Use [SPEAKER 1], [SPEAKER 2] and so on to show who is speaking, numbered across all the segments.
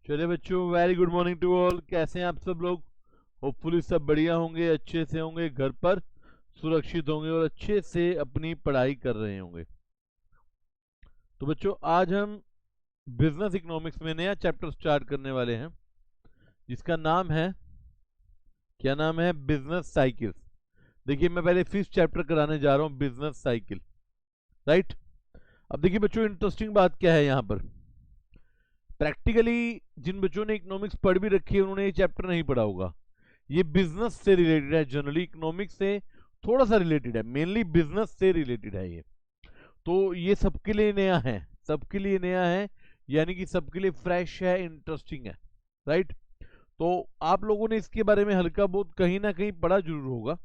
[SPEAKER 1] चलिए बच्चों, very good morning to all. कैसे हैं आप सब लोग? होपफुली सब बढ़िया होंगे, अच्छे से होंगे, घर पर सुरक्षित होंगे और अच्छे से अपनी पढ़ाई कर रहे होंगे। तो बच्चों, आज हम बिजनेस इकोनॉमिक्स में नया चैप्टर स्टार्ट करने वाले हैं, जिसका नाम है, क्या नाम है? Business cycles. देखिए, मैं पहले फिफ्थ चैप्टर कराने जा रहा हूं, बिजनेस साइकिल, राइट। अब देखिए बच्चों, इंटरेस्टिंग बात क्या है यहाँ पर। प्रैक्टिकली जिन बच्चों ने इकोनॉमिक्स पढ़ भी रखी है, उन्होंने ये चैप्टर नहीं पढ़ा होगा। ये बिजनेस से रिलेटेड है, जनरली इकोनॉमिक्स से थोड़ा सा रिलेटेड है, मेनली बिजनेस से रिलेटेड है ये। तो ये सबके लिए नया है, सबके लिए नया है, यानी कि सबके लिए फ्रेश है, इंटरेस्टिंग है, राइट। तो आप लोगों ने इसके बारे में हल्का बहुत कहीं ना कहीं पढ़ा जरूर होगा,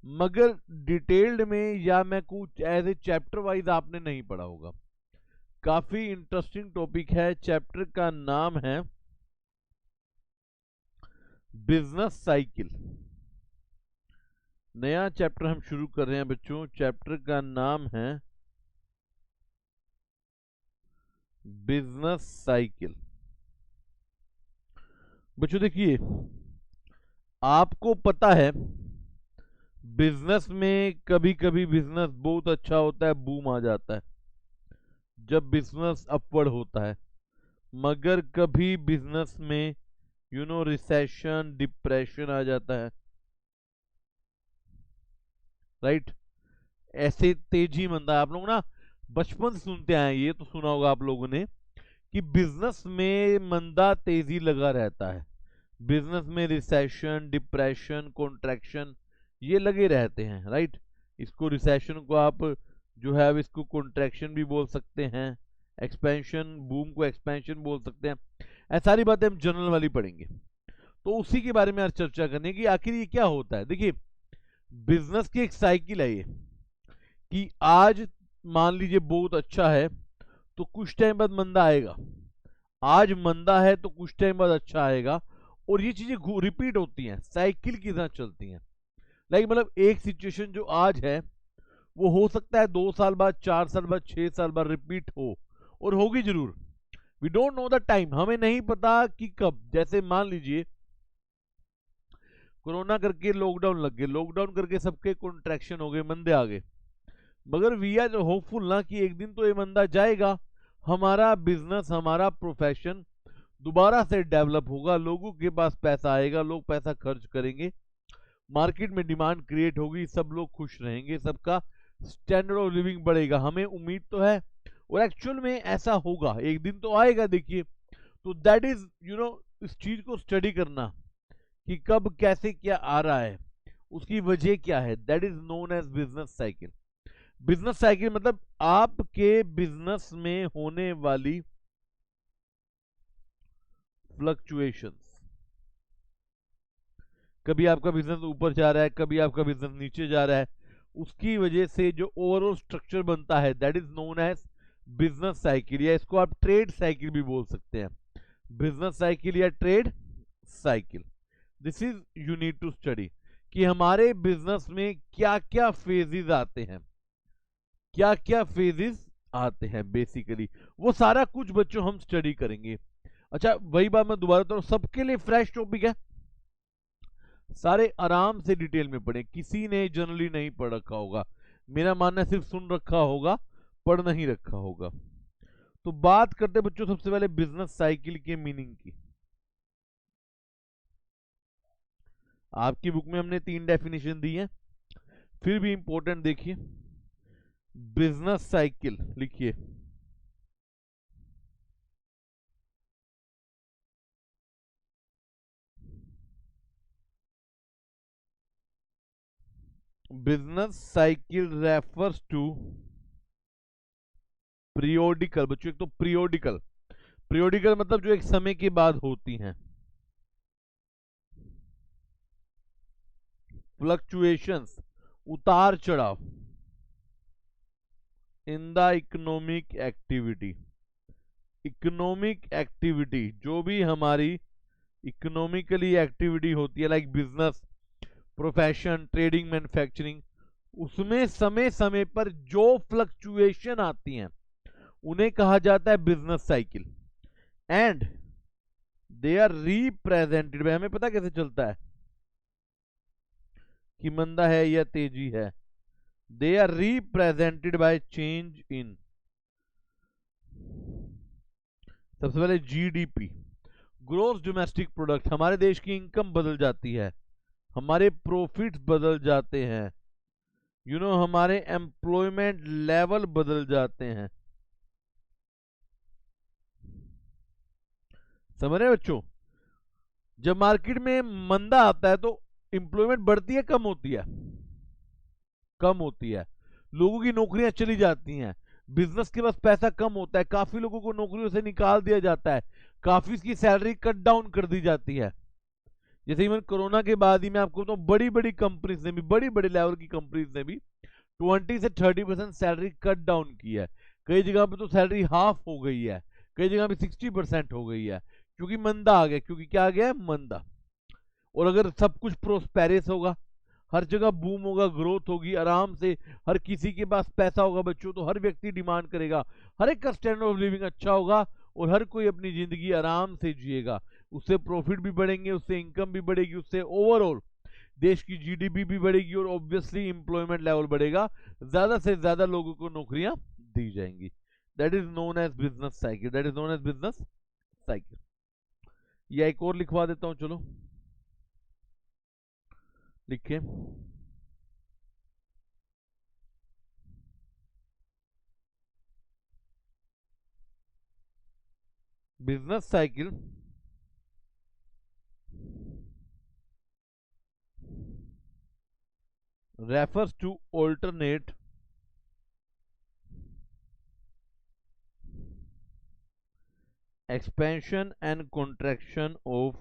[SPEAKER 1] मगर डिटेल्ड में या मैं कुछ एज ए चैप्टर वाइज आपने नहीं पढ़ा होगा। काफी इंटरेस्टिंग टॉपिक है। चैप्टर का नाम है बिजनेस साइकिल। नया चैप्टर हम शुरू कर रहे हैं बच्चों। चैप्टर का नाम है बिजनेस साइकिल। बच्चों देखिए, आपको पता है बिजनेस में कभी कभी बिजनेस बहुत अच्छा होता है, बूम आ जाता है जब बिजनेस अपवर्ड होता है, मगर कभी बिजनेस में रिसेशन, डिप्रेशन आ जाता है, राइट। ऐसे तेजी मंदा, आप लोग ना बचपन से सुनते आए हैं, ये तो सुना होगा आप लोगों ने कि बिजनेस में मंदा तेजी लगा रहता है, बिजनेस में रिसेशन, डिप्रेशन, कॉन्ट्रैक्शन ये लगे रहते हैं, राइट। इसको रिसेशन को आप जो है अब इसको कॉन्ट्रैक्शन भी बोल सकते हैं, एक्सपेंशन, बूम को एक्सपेंशन बोल सकते हैं। ऐसी सारी बातें हम जनरल वाली पढ़ेंगे। तो उसी के बारे में आज चर्चा करने की, आखिर ये क्या होता है। देखिए, बिजनेस की एक साइकिल है ये, कि आज मान लीजिए बहुत अच्छा है तो कुछ टाइम बाद मंदा आएगा, आज मंदा है तो कुछ टाइम बाद अच्छा आएगा, और ये चीजें रिपीट होती हैं, साइकिल की तरह चलती हैं। लाइक मतलब एक सिचुएशन जो आज है वो हो सकता है 2 साल बाद, 4 साल बाद, 6 साल बाद रिपीट हो, और होगी जरूर। We don't know the time, हमें नहीं पता कि कब। जैसे मान लीजिए कोरोना करके लॉकडाउन लग गए, लॉकडाउन करके सबके कॉन्ट्रैक्शन हो गए, मंदे आ गए, मगर वी आर होपफुल ना कि एक दिन तो ये मंदा जाएगा, हमारा बिजनेस, हमारा प्रोफेशन दोबारा से डेवलप होगा, लोगों के पास पैसा आएगा, लोग पैसा खर्च करेंगे, मार्केट में डिमांड क्रिएट होगी, सब लोग खुश रहेंगे, सबका स्टैंडर्ड ऑफ लिविंग बढ़ेगा, हमें उम्मीद तो है। और एक्चुअल में ऐसा होगा, एक दिन तो आएगा। देखिए, तो दैट इज इस चीज को स्टडी करना कि कब कैसे क्या आ रहा है, उसकी वजह क्या है, that is known as business cycle. Business cycle मतलब आपके बिजनेस में होने वाली फ्लक्चुएशंस। कभी आपका बिजनेस ऊपर जा रहा है, कभी आपका बिजनेस नीचे जा रहा है, उसकी वजह से जो ओवरऑल स्ट्रक्चर बनता है that is known as business cycle, या इसको आप ट्रेड साइकिल भी बोल सकते हैं। बिजनेस साइकिल या trade cycle, this is you need to study कि हमारे बिजनेस में क्या क्या फेजेस आते हैं, क्या क्या फेजेस आते हैं, बेसिकली वो सारा कुछ बच्चों हम स्टडी करेंगे। अच्छा, वही बात मैं दोबारा बता रहा हूं, सबके लिए फ्रेश टॉपिक है, सारे आराम से डिटेल में पढ़े, किसी ने जनरली नहीं पढ़ रखा होगा, मेरा मानना है सिर्फ सुन रखा होगा, पढ़ नहीं रखा होगा। तो बात करते बच्चों सबसे पहले बिजनेस साइकिल के मीनिंग की। आपकी बुक में हमने 3 डेफिनेशन दी है, फिर भी इंपॉर्टेंट देखिए। बिजनेस साइकिल लिखिए, business cycle refers to periodical. बच्चों एक तो पीरियोडिकल, पीरियोडिकल मतलब जो एक समय के बाद होती हैं, फ्लक्चुएशंस, उतार चढ़ाव in the economic activity. Economic activity, जो भी हमारी इकोनॉमिकली एक्टिविटी होती है, like business, profession, trading, manufacturing, उसमें समय समय पर जो फ्लक्चुएशन आती हैं उन्हें कहा जाता है business cycle. And they are represented by, हमें पता कैसे चलता है कि मंदा है या तेजी है? They are represented by change in, सबसे पहले जीडीपी, ग्रोस डोमेस्टिक प्रोडक्ट, हमारे देश की इनकम बदल जाती है, हमारे प्रॉफिट्स बदल जाते हैं, हमारे एम्प्लॉयमेंट लेवल बदल जाते हैं। समझ रहे बच्चों? जब मार्केट में मंदा आता है तो एम्प्लॉयमेंट बढ़ती है कम होती है? कम होती है। लोगों की नौकरियां चली जाती हैं, बिजनेस के पास पैसा कम होता है, काफी लोगों को नौकरियों से निकाल दिया जाता है, काफी की सैलरी कट डाउन कर दी जाती है। जैसे इवन कोरोना के बाद ही मैं आपको बताऊं, बड़ी बड़ी कंपनीज ने भी, बड़ी बड़े लेवल की कंपनीज ने भी 20 से 30% सैलरी कट डाउन की है। कई जगह पे तो सैलरी हाफ हो गई है, कई जगह पे 60% हो गई है, क्योंकि मंदा आ गया। क्योंकि क्या आ गया है? मंदा। और अगर सब कुछ प्रोस्पेरस होगा, हर जगह बूम होगा, ग्रोथ होगी आराम से, हर किसी के पास पैसा होगा बच्चों, तो हर व्यक्ति डिमांड करेगा, हर एक का स्टैंडर्ड ऑफ लिविंग अच्छा होगा और हर कोई अपनी जिंदगी आराम से जिएगा। उससे प्रॉफिट भी बढ़ेंगे, उससे इनकम भी बढ़ेगी, उससे ओवरऑल देश की जीडीपी भी बढ़ेगी और ऑब्वियसली एम्प्लॉयमेंट लेवल बढ़ेगा, ज्यादा से ज्यादा लोगों को नौकरियां दी जाएंगी। That is known as business cycle, that is known as business cycle. या एक और लिखवा देता हूं, चलो लिखे। Business cycle refers to alternate expansion and contraction of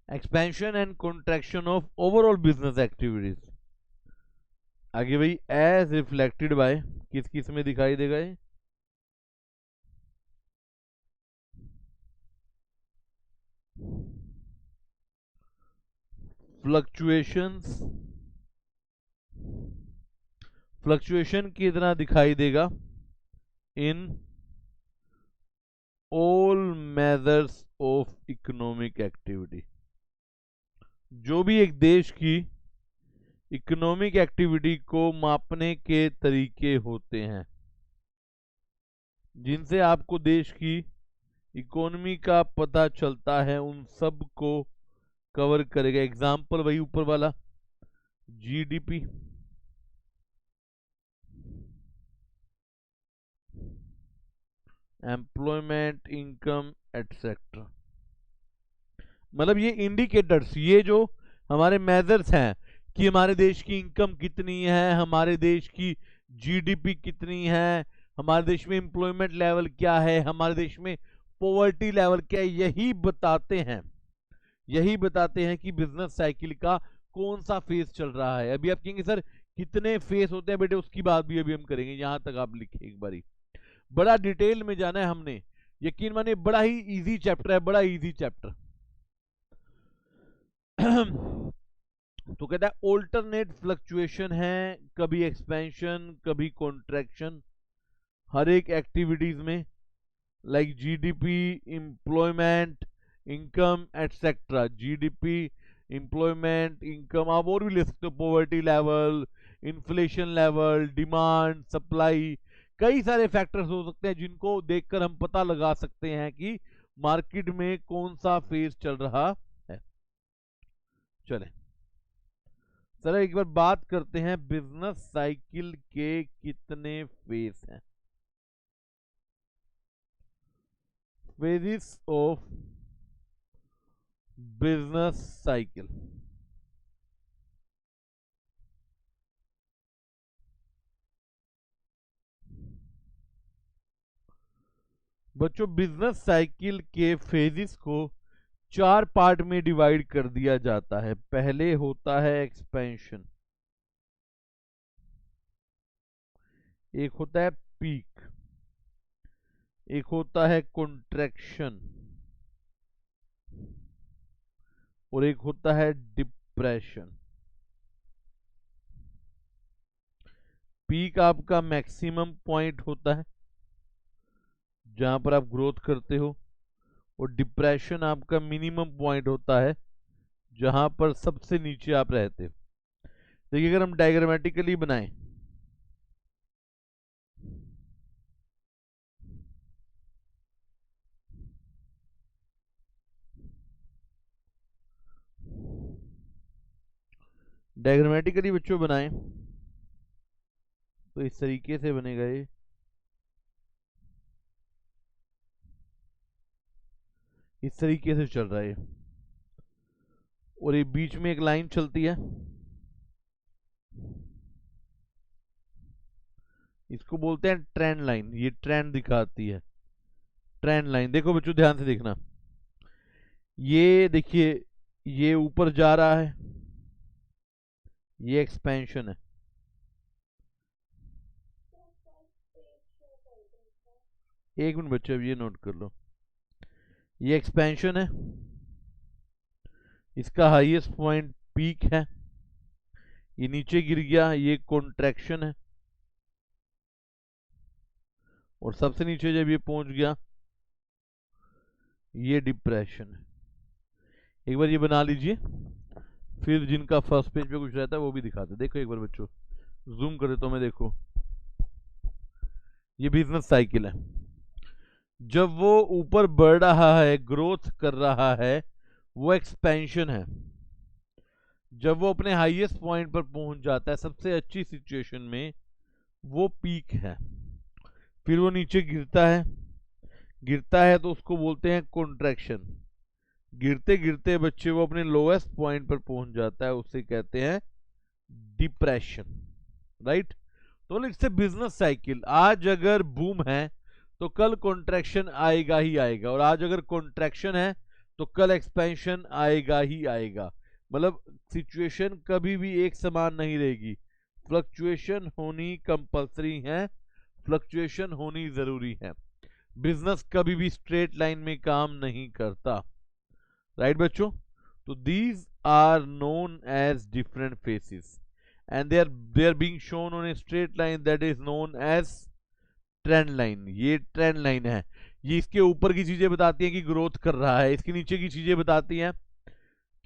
[SPEAKER 1] expansion and contraction of overall business activities। आगे भाई, एज रिफ्लेक्टेड बाय, किस किस में दिखाई देगा ये? फ्लक्चुएशंस, फ्लक्चुएशन की तरह दिखाई देगा in all measures of economic activity. जो भी एक देश की इकोनॉमिक एक्टिविटी को मापने के तरीके होते हैं, जिनसे आपको देश की इकोनॉमी का पता चलता है, उन सब को कवर करेगा। एग्जाम्पल वही ऊपर वाला, जीडीपी, एम्प्लॉयमेंट, इनकम एटसेट्रा। मतलब ये इंडिकेटर्स, ये जो हमारे मेजर्स हैं कि हमारे देश की इनकम कितनी है, हमारे देश की जीडीपी कितनी है, हमारे देश में एम्प्लॉयमेंट लेवल क्या है, हमारे देश में पॉवर्टी लेवल क्या है, यही बताते हैं कि बिजनेस साइकिल का कौन सा फेज चल रहा है। अभी आप कहेंगे सर कितने फेज होते हैं बेटे, उसकी बात भी अभी हम करेंगे। यहां तक आप लिखे एक बारी, बड़ा डिटेल में जाना है हमने, यकीन मानिए बड़ा ही इजी चैप्टर है, बड़ा इजी चैप्टर। तो कहता है ऑल्टरनेट फ्लक्चुएशन है, कभी एक्सपेंशन कभी कॉन्ट्रैक्शन, हर एक एक्टिविटीज में, like GDP, employment, income etcetera. GDP, employment, income, आप और भी ले सकते हो, poverty level, inflation level, demand, supply, कई सारे फैक्टर्स हो सकते हैं जिनको देखकर हम पता लगा सकते हैं कि मार्केट में कौन सा फेज चल रहा है। चलें सर एक बार बात करते हैं, बिजनेस साइकिल के कितने फेज हैं? Phases of business cycle. बच्चों बिजनेस साइकिल के फेजेस को 4 पार्ट में डिवाइड कर दिया जाता है। पहले होता है एक्सपेंशन, एक होता है पीक, एक होता है कॉन्ट्रैक्शन, और एक होता है डिप्रेशन। पीक आपका मैक्सिमम पॉइंट होता है जहां पर आप ग्रोथ करते हो, और डिप्रेशन आपका मिनिमम पॉइंट होता है जहां पर सबसे नीचे आप रहते हो। देखिए अगर हम डायग्रामेटिकली बनाएं, डायग्रामेटिकली बच्चों बनाएं तो इस तरीके से बनेगा ये। इस तरीके से चल रहा है और ये बीच में एक लाइन चलती है, इसको बोलते हैं ट्रेंड लाइन। ये ट्रेंड दिखाती है, ट्रेंड लाइन। देखो बच्चों ध्यान से देखना, ये देखिए ये ऊपर जा रहा है, ये एक्सपेंशन है। एक मिनट बच्चे अब ये नोट कर लो, ये एक्सपेंशन है, इसका हाईएस्ट पॉइंट पीक है, ये नीचे गिर गया, ये कॉन्ट्रैक्शन है, और सबसे नीचे जब ये पहुंच गया ये डिप्रेशन है। एक बार ये बना लीजिए, फिर जिनका फर्स्ट पेज पे कुछ रहता है वो भी दिखाते। देखो एक बार बच्चों जूम कर देता हूं मैं, देखो ये बिजनेस साइकिल है। जब वो ऊपर बढ़ रहा है, ग्रोथ कर रहा है, वो एक्सपेंशन है। जब वो अपने हाईएस्ट पॉइंट पर पहुंच जाता है सबसे अच्छी सिचुएशन में, वो पीक है। फिर वो नीचे गिरता है, गिरता है तो उसको बोलते हैं कॉन्ट्रैक्शन। गिरते गिरते बच्चे वो अपने लोएस्ट पॉइंट पर पहुंच जाता है, उसे कहते हैं डिप्रेशन। राइट? तो इट्स ए बिजनेस साइकिल। आज अगर बूम है तो कल कॉन्ट्रैक्शन आएगा ही आएगा, और आज अगर कॉन्ट्रैक्शन है तो कल एक्सपेंशन आएगा ही आएगा। मतलब सिचुएशन कभी भी एक समान नहीं रहेगी, फ्लक्चुएशन होनी कंपलसरी है, फ्लक्चुएशन होनी जरूरी है। बिजनेस कभी भी स्ट्रेट लाइन में काम नहीं करता। राइट बच्चों? तो these are known as different phases and they are being shown on a straight line that is known as trend line. ये ट्रेंड लाइन है, ये इसके ऊपर की चीजें बताती हैं कि ग्रोथ कर रहा है, इसके नीचे की चीजें बताती हैं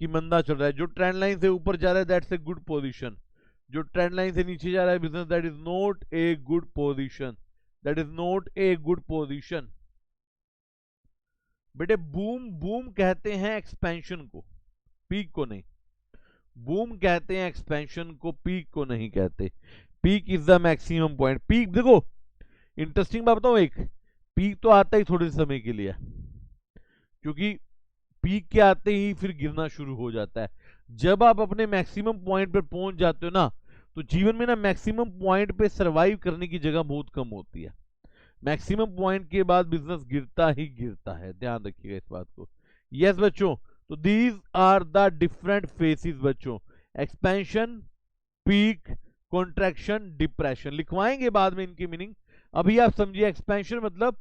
[SPEAKER 1] कि मंदा चल रहा है। जो ट्रेंड लाइन से ऊपर जा रहा है दैट्स ए गुड पोजीशन, जो ट्रेंड लाइन से नीचे जा रहा है business, that is not a good position, that is not a good position. बेटे बूम बूम कहते हैं एक्सपेंशन को, पीक को नहीं। बूम कहते हैं एक्सपेंशन को, पीक को नहीं कहते। Peak is the maximum point. Peak देखो इंटरेस्टिंग बात बताऊं, एक पीक तो आता ही थोड़े समय के लिए, क्योंकि पीक के आते ही फिर गिरना शुरू हो जाता है। जब आप अपने मैक्सिमम पॉइंट पर पहुंच जाते हो ना, तो जीवन में ना मैक्सिमम पॉइंट पे सरवाइव करने की जगह बहुत कम होती है। मैक्सिमम पॉइंट के बाद बिजनेस गिरता ही गिरता है, ध्यान रखिएगा इस बात को। यस बच्चों, तो these are the different phases बच्चों, एक्सपेंशन, पीक, कॉन्ट्रैक्शन, डिप्रेशन। लिखवाएंगे बाद में इनकी मीनिंग, अभी आप समझिए। एक्सपेंशन मतलब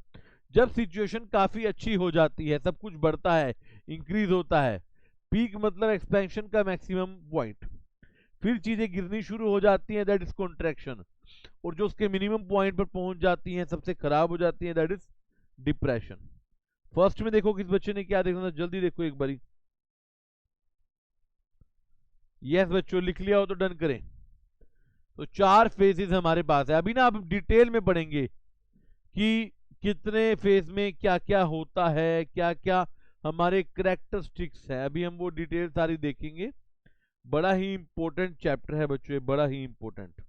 [SPEAKER 1] जब सिचुएशन काफी अच्छी हो जाती है, सब कुछ बढ़ता है, इंक्रीज होता है। पीक मतलब एक्सपेंशन का मैक्सिमम पॉइंट, फिर चीजें गिरनी शुरू हो जाती हैं, दैट इज कॉन्ट्रैक्शन। और जो उसके मिनिमम पॉइंट पर पहुंच जाती हैं, सबसे खराब हो जाती हैं, दैट इज डिप्रेशन। फर्स्ट में देखो किस बच्चे ने क्या देखना था, जल्दी देखो एक बारी। यस बच्चों, लिख लिया हो तो डन करें। तो 4 फेजेस हमारे पास है। अभी ना आप डिटेल में पढ़ेंगे कि कितने फेज में क्या क्या होता है, क्या क्या हमारे करेक्टरिस्टिक्स है, अभी हम वो डिटेल सारी देखेंगे। बड़ा ही इंपॉर्टेंट चैप्टर है बच्चों, ये बड़ा ही इंपॉर्टेंट।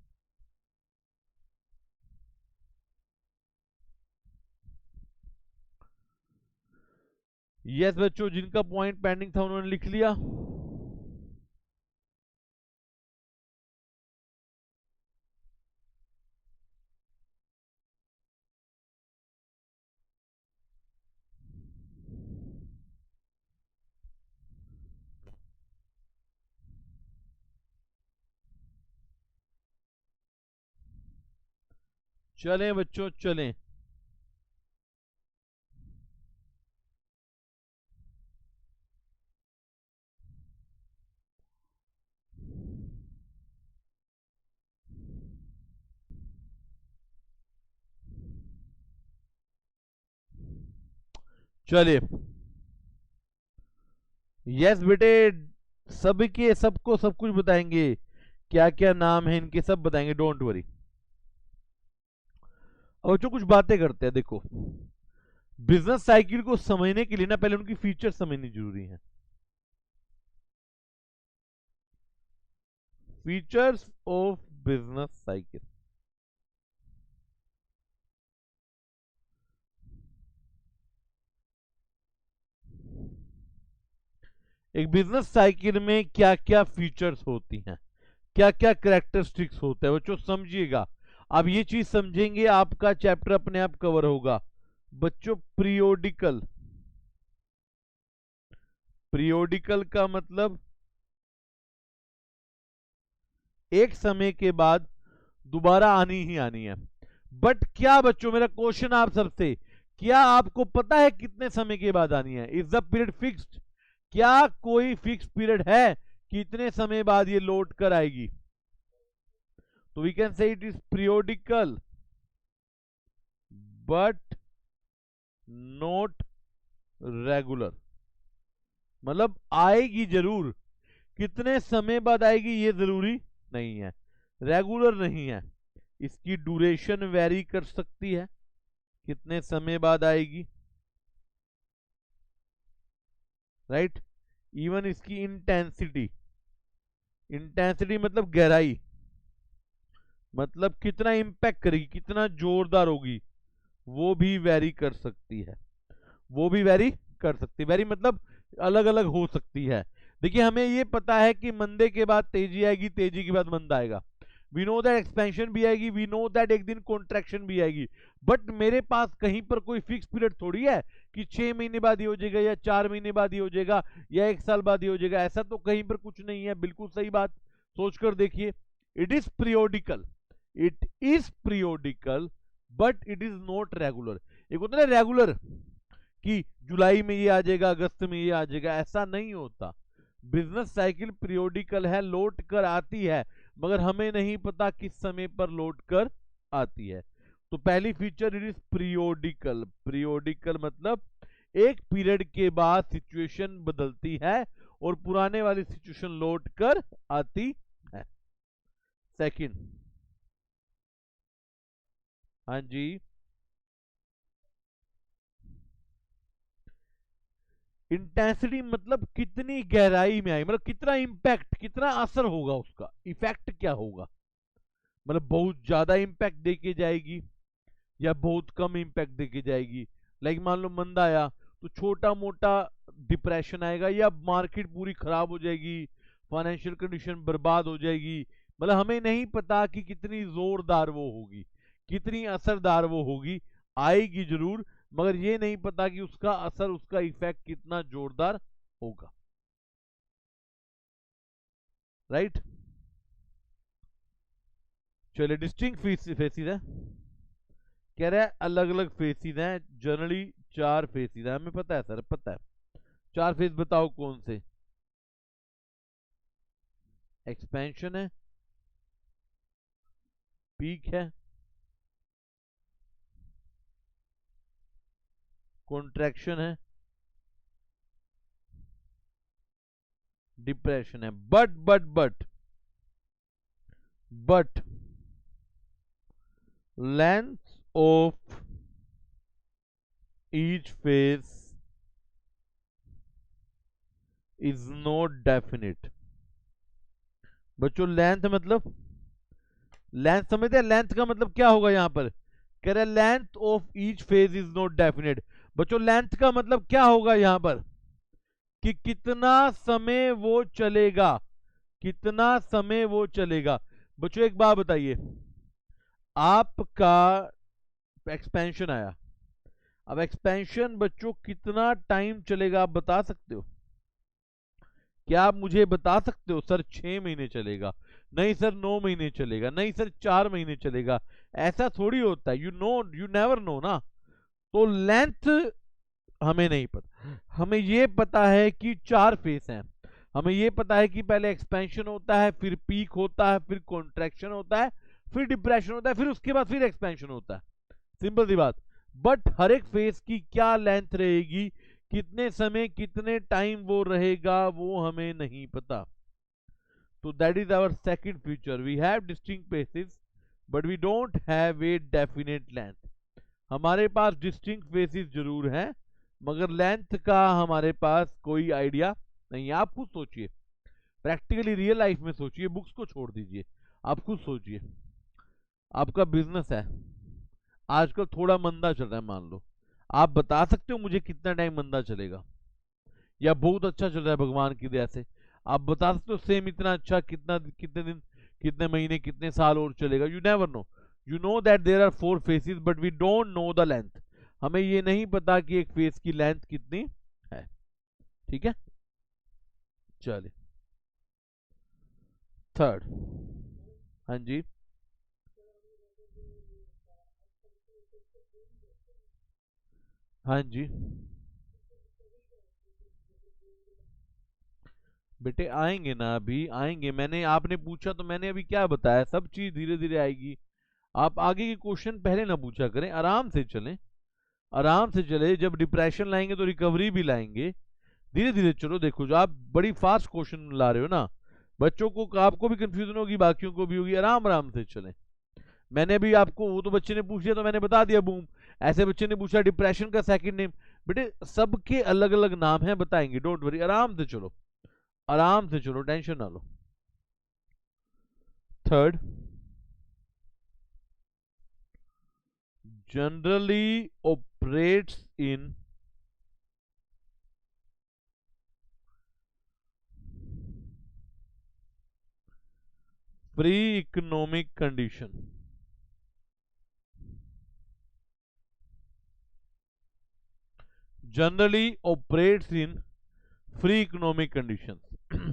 [SPEAKER 1] यस बच्चों, जिनका पॉइंट पेंडिंग था उन्होंने लिख लिया। चलें बच्चों चलें। चलिए, यस बेटे, सबके सबको सब कुछ बताएंगे, क्या क्या नाम है इनके सब बताएंगे, डोंट वरी। और जो कुछ बातें करते हैं, देखो बिजनेस साइकिल को समझने के लिए ना पहले उनकी फीचर समझनी जरूरी है। Features of business cycle. एक बिजनेस साइकिल में क्या क्या फीचर्स होती हैं, क्या क्या कैरेक्टरिस्टिक्स होते हैं, बच्चों समझिएगा। आप ये चीज समझेंगे आपका चैप्टर अपने आप कवर होगा। बच्चों पीरियोडिकल, पीरियोडिकल का मतलब एक समय के बाद दोबारा आनी ही आनी है। बट क्या बच्चों, मेरा क्वेश्चन आप सबसे, क्या आपको पता है कितने समय के बाद आनी है? Is the period fixed? क्या कोई फिक्स पीरियड है कि इतने समय बाद ये लौट कर आएगी? तो we can say it is periodical but not regular. मतलब आएगी जरूर, कितने समय बाद आएगी ये जरूरी नहीं है, रेगुलर नहीं है। इसकी ड्यूरेशन वेरी कर सकती है, कितने समय बाद आएगी, राइट। इवन इसकी इंटेंसिटी, इंटेंसिटी मतलब गहराई, मतलब कितना इंपैक्ट करेगी, कितना जोरदार होगी, वो भी वेरी कर सकती है, वो भी वेरी कर सकती है। वेरी मतलब अलग अलग हो सकती है। देखिए हमें ये पता है कि मंदे के बाद तेजी आएगी, तेजी के बाद मंदा आएगा। वी नो दैट एक्सपेंशन भी आएगी, वी नो दैट एक दिन कॉन्ट्रैक्शन भी आएगी। बट मेरे पास कहीं पर कोई फिक्स पीरियड थोड़ी है कि 6 महीने बाद ही हो जाएगा, या 4 महीने बाद ही हो जाएगा, या 1 साल बाद ही हो जाएगा। ऐसा तो कहीं पर कुछ नहीं है। बिल्कुल सही बात, सोचकर देखिए। It is periodical, it is periodical but it is not regular. एक होता है रेगुलर कि जुलाई में ये आ जाएगा, अगस्त में ये आ जाएगा, ऐसा नहीं होता। बिजनेस साइकिल पीरियोडिकल है, लौट कर आती है, मगर हमें नहीं पता किस समय पर लौट कर आती है। तो पहली feature it is periodical. Periodical मतलब एक पीरियड के बाद सिचुएशन बदलती है और पुराने वाली सिचुएशन लौट कर आती है। सेकंड, हाँ जी, इंटेंसिटी मतलब कितनी गहराई में आई, मतलब कितना इंपैक्ट, कितना असर होगा, उसका इफेक्ट क्या होगा। मतलब बहुत ज्यादा इंपैक्ट देके जाएगी या बहुत कम इंपैक्ट देके जाएगी। लाइक मान लो मंदा आया तो छोटा मोटा डिप्रेशन आएगा, या मार्केट पूरी खराब हो जाएगी, फाइनेंशियल कंडीशन बर्बाद हो जाएगी। मतलब हमें नहीं पता कि कितनी जोरदार वो होगी, कितनी असरदार वो होगी। आएगी जरूर, मगर ये नहीं पता कि उसका असर, उसका इफेक्ट कितना जोरदार होगा, राइट। चलिए डिस्टिंक्ट फेसिस है, कह रहा है अलग अलग फेसिस हैं, जनरली 4 फेसिस हैं। हमें पता है सर, पता है। 4 फेस बताओ कौन से? एक्सपेंशन है, पीक है, कॉन्ट्रैक्शन है, डिप्रेशन है। But length of each phase is not definite. बच्चों लेंथ मतलब, लेंथ समझते हैं? लेंथ का मतलब क्या होगा यहां पर? कह रहे length of each phase is not definite. बच्चों लेंथ का मतलब क्या होगा यहां पर? कि कितना समय वो चलेगा, कितना समय वो चलेगा। बच्चों एक बात बताइए, आपका एक्सपेंशन आया, अब एक्सपेंशन बच्चों कितना टाइम चलेगा आप बता सकते हो? क्या आप मुझे बता सकते हो सर 6 महीने चलेगा, नहीं सर 9 महीने चलेगा, नहीं सर 4 महीने चलेगा? ऐसा थोड़ी होता है। You know, you never no ना। तो लेंथ हमें नहीं पता, हमें ये पता है कि 4 फेस हैं। हमें ये पता है कि पहले एक्सपेंशन होता है, फिर पीक होता है, फिर कॉन्ट्रैक्शन होता है, फिर डिप्रेशन होता है, फिर उसके बाद फिर एक्सपेंशन होता है। सिंपल सी बात। बट हर एक फेस की क्या लेंथ रहेगी कितने समय कितने टाइम वो रहेगा वो हमें नहीं पता। तो that is our second feature, we have distinct phases but we don't have a definite length. हमारे पास डिस्टिंक्ट फेसेस जरूर हैं मगर लेंथ का हमारे पास कोई आइडिया नहीं है। आप खुद सोचिए, प्रैक्टिकली रियल लाइफ में सोचिए, बुक्स को छोड़ दीजिए, आप खुद सोचिए। आपका बिजनेस है, आजकल थोड़ा मंदा चल रहा है मान लो, आप बता सकते हो मुझे कितना टाइम मंदा चलेगा? या बहुत अच्छा चल रहा है भगवान की दया से, आप बता सकते हो सेम इतना अच्छा कितना, कितने दिन, कितने महीने, कितने साल और चलेगा? You never know. You know that there are 4 phases but we don't know the length. हमें ये नहीं पता कि एक फेस की लेंथ कितनी है। ठीक है, चलिए थर्ड। हाँ जी। हाँ जी बेटे आएंगे ना, अभी आएंगे। मैंने, आपने पूछा तो मैंने अभी क्या बताया, सब चीज धीरे धीरे आएगी। आप आगे के क्वेश्चन पहले ना पूछा करें, आराम से चलें, आराम से चले। जब डिप्रेशन लाएंगे तो रिकवरी भी लाएंगे। धीरे धीरे चलो। देखो जो आप बड़ी फास्ट क्वेश्चन ला रहे हो ना, बच्चों को, आपको भी कंफ्यूजन होगी, बाकियों को भी होगी। आराम आराम से चलें। मैंने भी आपको, वो तो बच्चे ने पूछ लिया तो मैंने बता दिया बूम। ऐसे बच्चे ने पूछा डिप्रेशन का सेकंड नेम, बेटे सबके अलग अलग नाम हैं, बताएंगे, डोंट वरी, आराम से चलो, आराम से चलो, टेंशन ना लो। Third, generally operates in free economic condition। Generally operates in free economic conditions.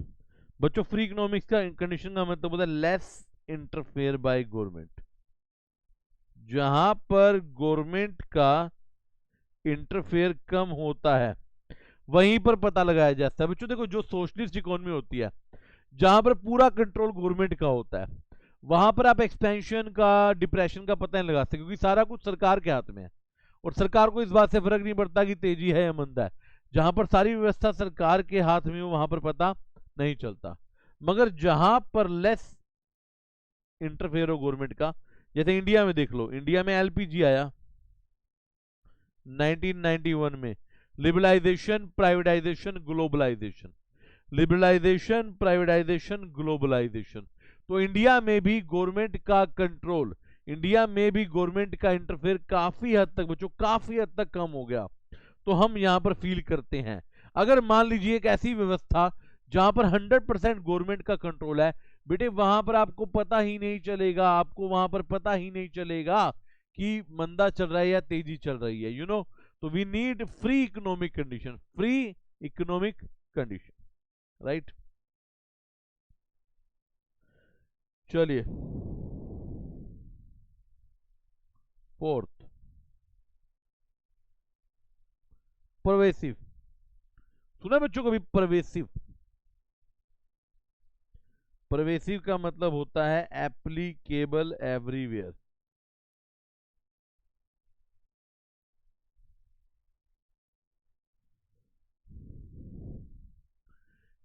[SPEAKER 1] बच्चों फ्री इकोनॉमिक्स का कंडीशन का मतलब होता है लेस इंटरफेयर बाय गवर्नमेंट। जहां पर गवर्नमेंट का इंटरफेयर कम होता है वहीं पर पता लगाया जाता है। बच्चों देखो, जो सोशलिस्ट इकोनॉमी होती है जहां पर पूरा कंट्रोल गवर्नमेंट का होता है, वहां पर आप एक्सपेंशन का, डिप्रेशन का पता नहीं लगा सकते, क्योंकि सारा कुछ सरकार के हाथ में है और सरकार को इस बात से फर्क नहीं पड़ता कि तेजी है या मंदा है। जहां पर सारी व्यवस्था सरकार के हाथ में हो वहां पर पता नहीं चलता। मगर जहां पर लेस इंटरफेयर हो गवर्नमेंट का, जैसे इंडिया में देख लो, इंडिया में एलपीजी आया 1991 में, liberalisation, privatisation, globalisation, liberalisation, privatisation, globalisation. तो इंडिया में भी गवर्नमेंट का कंट्रोल, इंडिया में भी गवर्नमेंट का इंटरफेयर काफी हद तक बच्चों, काफी हद तक कम हो गया। तो हम यहां पर फील करते हैं। अगर मान लीजिए एक ऐसी व्यवस्था जहां पर 100% गवर्नमेंट का कंट्रोल है, बेटे वहां पर आपको पता ही नहीं चलेगा, आपको वहां पर पता ही नहीं चलेगा कि मंदा चल रहा है या तेजी चल रही है, यू नो। तो we need free economic condition, free economic condition, right. चलिए फोर्थ, परवेसिव। सुना बच्चों कभी परवेसिव? परवेसिव का मतलब होता है एप्लीकेबल एवरीवेयर।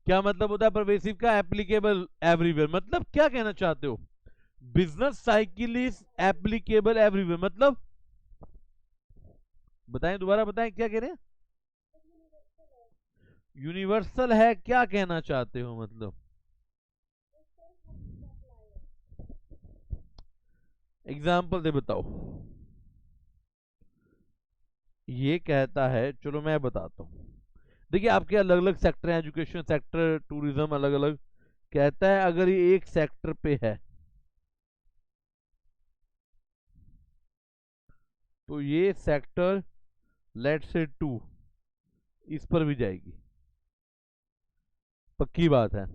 [SPEAKER 1] क्या मतलब होता है परवेसिव का? Applicable everywhere. मतलब क्या कहना चाहते हो? Business cycle is applicable everywhere मतलब, बताएं, दोबारा बताएं, क्या कह रहे हैं? यूनिवर्सल है, क्या कहना चाहते हो मतलब? एग्जाम्पल दे बताओ। ये कहता है, चलो मैं बताता हूँ। देखिए आपके अलग अलग सेक्टर हैं, एजुकेशन सेक्टर, टूरिज्म, अलग अलग। कहता है अगर ये एक सेक्टर पे है तो ये सेक्टर लेट से 2 इस पर भी जाएगी, पक्की बात है।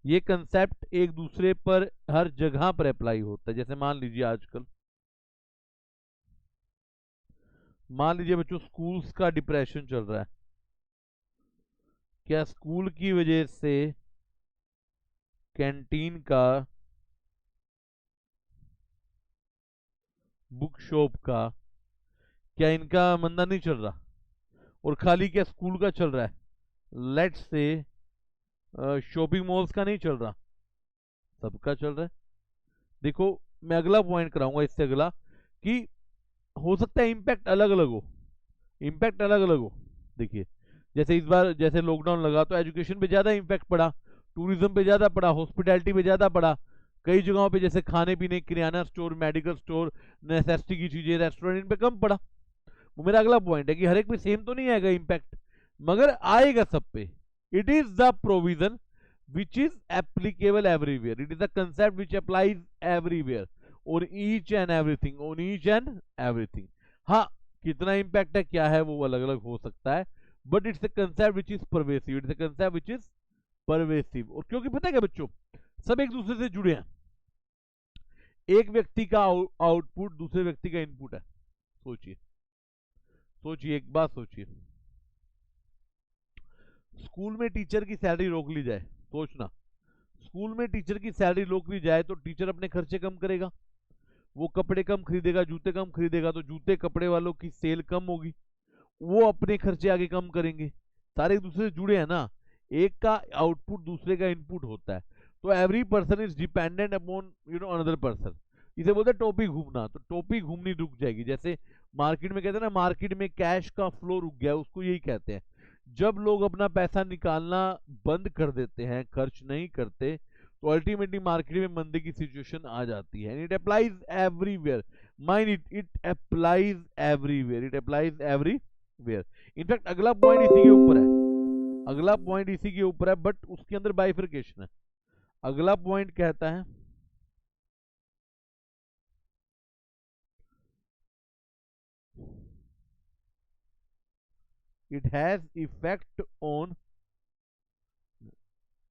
[SPEAKER 1] ये कंसेप्ट एक दूसरे पर हर जगह पर अप्लाई होता है। जैसे मान लीजिए आजकल, मान लीजिए बच्चों स्कूल्स का डिप्रेशन चल रहा है, क्या स्कूल की वजह से कैंटीन का, बुक शॉप का, क्या इनका मंदा नहीं चल रहा? और खाली क्या स्कूल का चल रहा है, लेट्स से शॉपिंग मॉल्स का नहीं चल रहा, सबका चल रहा है। देखो मैं अगला पॉइंट कराऊंगा इससे अगला, कि हो सकता है इंपैक्ट अलग अलग हो, इंपैक्ट अलग अलग हो। देखिए जैसे इस बार जैसे लॉकडाउन लगा तो एजुकेशन पे ज़्यादा इंपैक्ट पड़ा, टूरिज्म पे ज़्यादा पड़ा, हॉस्पिटैलिटी पे ज़्यादा पड़ा, कई जगहों पे जैसे खाने पीने, किराना स्टोर, मेडिकल स्टोर, नेसेसिटी की चीज़ें, रेस्टोरेंट, इन पे कम पड़ा। वो मेरा अगला पॉइंट है कि हर एक पे सेम तो नहीं आएगा इम्पैक्ट, मगर आएगा सब पे। It is the provision which is applicable everywhere, it is the concept which applies everywhere, on each and everything, on each and everything. हाँ, कितना इम्पैक्ट है क्या है वो अलग अलग हो सकता है, but it's a concept which is pervasive, it's a concept which is pervasive. और क्योंकि पता है क्या बच्चों, सब एक दूसरे से जुड़े हैं, एक व्यक्ति का आउटपुट दूसरे व्यक्ति का इनपुट है। सोचिए सोचिए, एक बात सोचिए, स्कूल में टीचर की सैलरी रोक ली जाए, सोचना, स्कूल में टीचर की सैलरी रोक ली जाए तो टीचर अपने खर्चे कम करेगा, वो कपड़े कम खरीदेगा, जूते कम खरीदेगा, तो जूते कपड़े वालों की सेल कम होगी, वो अपने खर्चे आगे कम करेंगे। सारे एक दूसरे से जुड़े हैं ना, एक का आउटपुट दूसरे का इनपुट होता है, तो every person is dependent upon another person. इसे बोलते हैं टोपी घूमना, तो टोपी घूमनी रुक जाएगी। जैसे मार्केट में कहते हैं ना, मार्केट में कैश का फ्लो रुक गया, उसको यही कहते हैं। जब लोग अपना पैसा निकालना बंद कर देते हैं, खर्च नहीं करते, तो अल्टीमेटली मार्केट में मंदी की सिचुएशन आ जाती है। It applies everywhere, mind it, it applies everywhere, it applies everywhere. In fact अगला पॉइंट इसी के ऊपर है, अगला पॉइंट इसी के ऊपर है, बट उसके अंदर बाइफर्केशन है। अगला पॉइंट कहता है it has effect on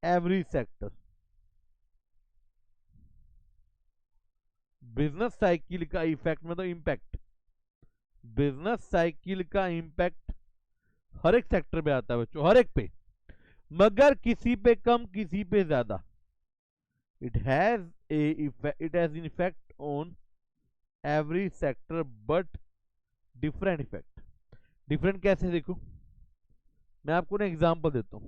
[SPEAKER 1] every sector। Business cycle का इफेक्ट मतलब इंपैक्ट, बिजनेस साइकिल का इंपैक्ट हर एक सेक्टर पे आता है बच्चों, हर एक पे, मगर किसी पे कम किसी पे ज्यादा। It has it has in effect on every sector but different effect. Different कैसे, देखो मैं आपको ना एग्जांपल देता हूं,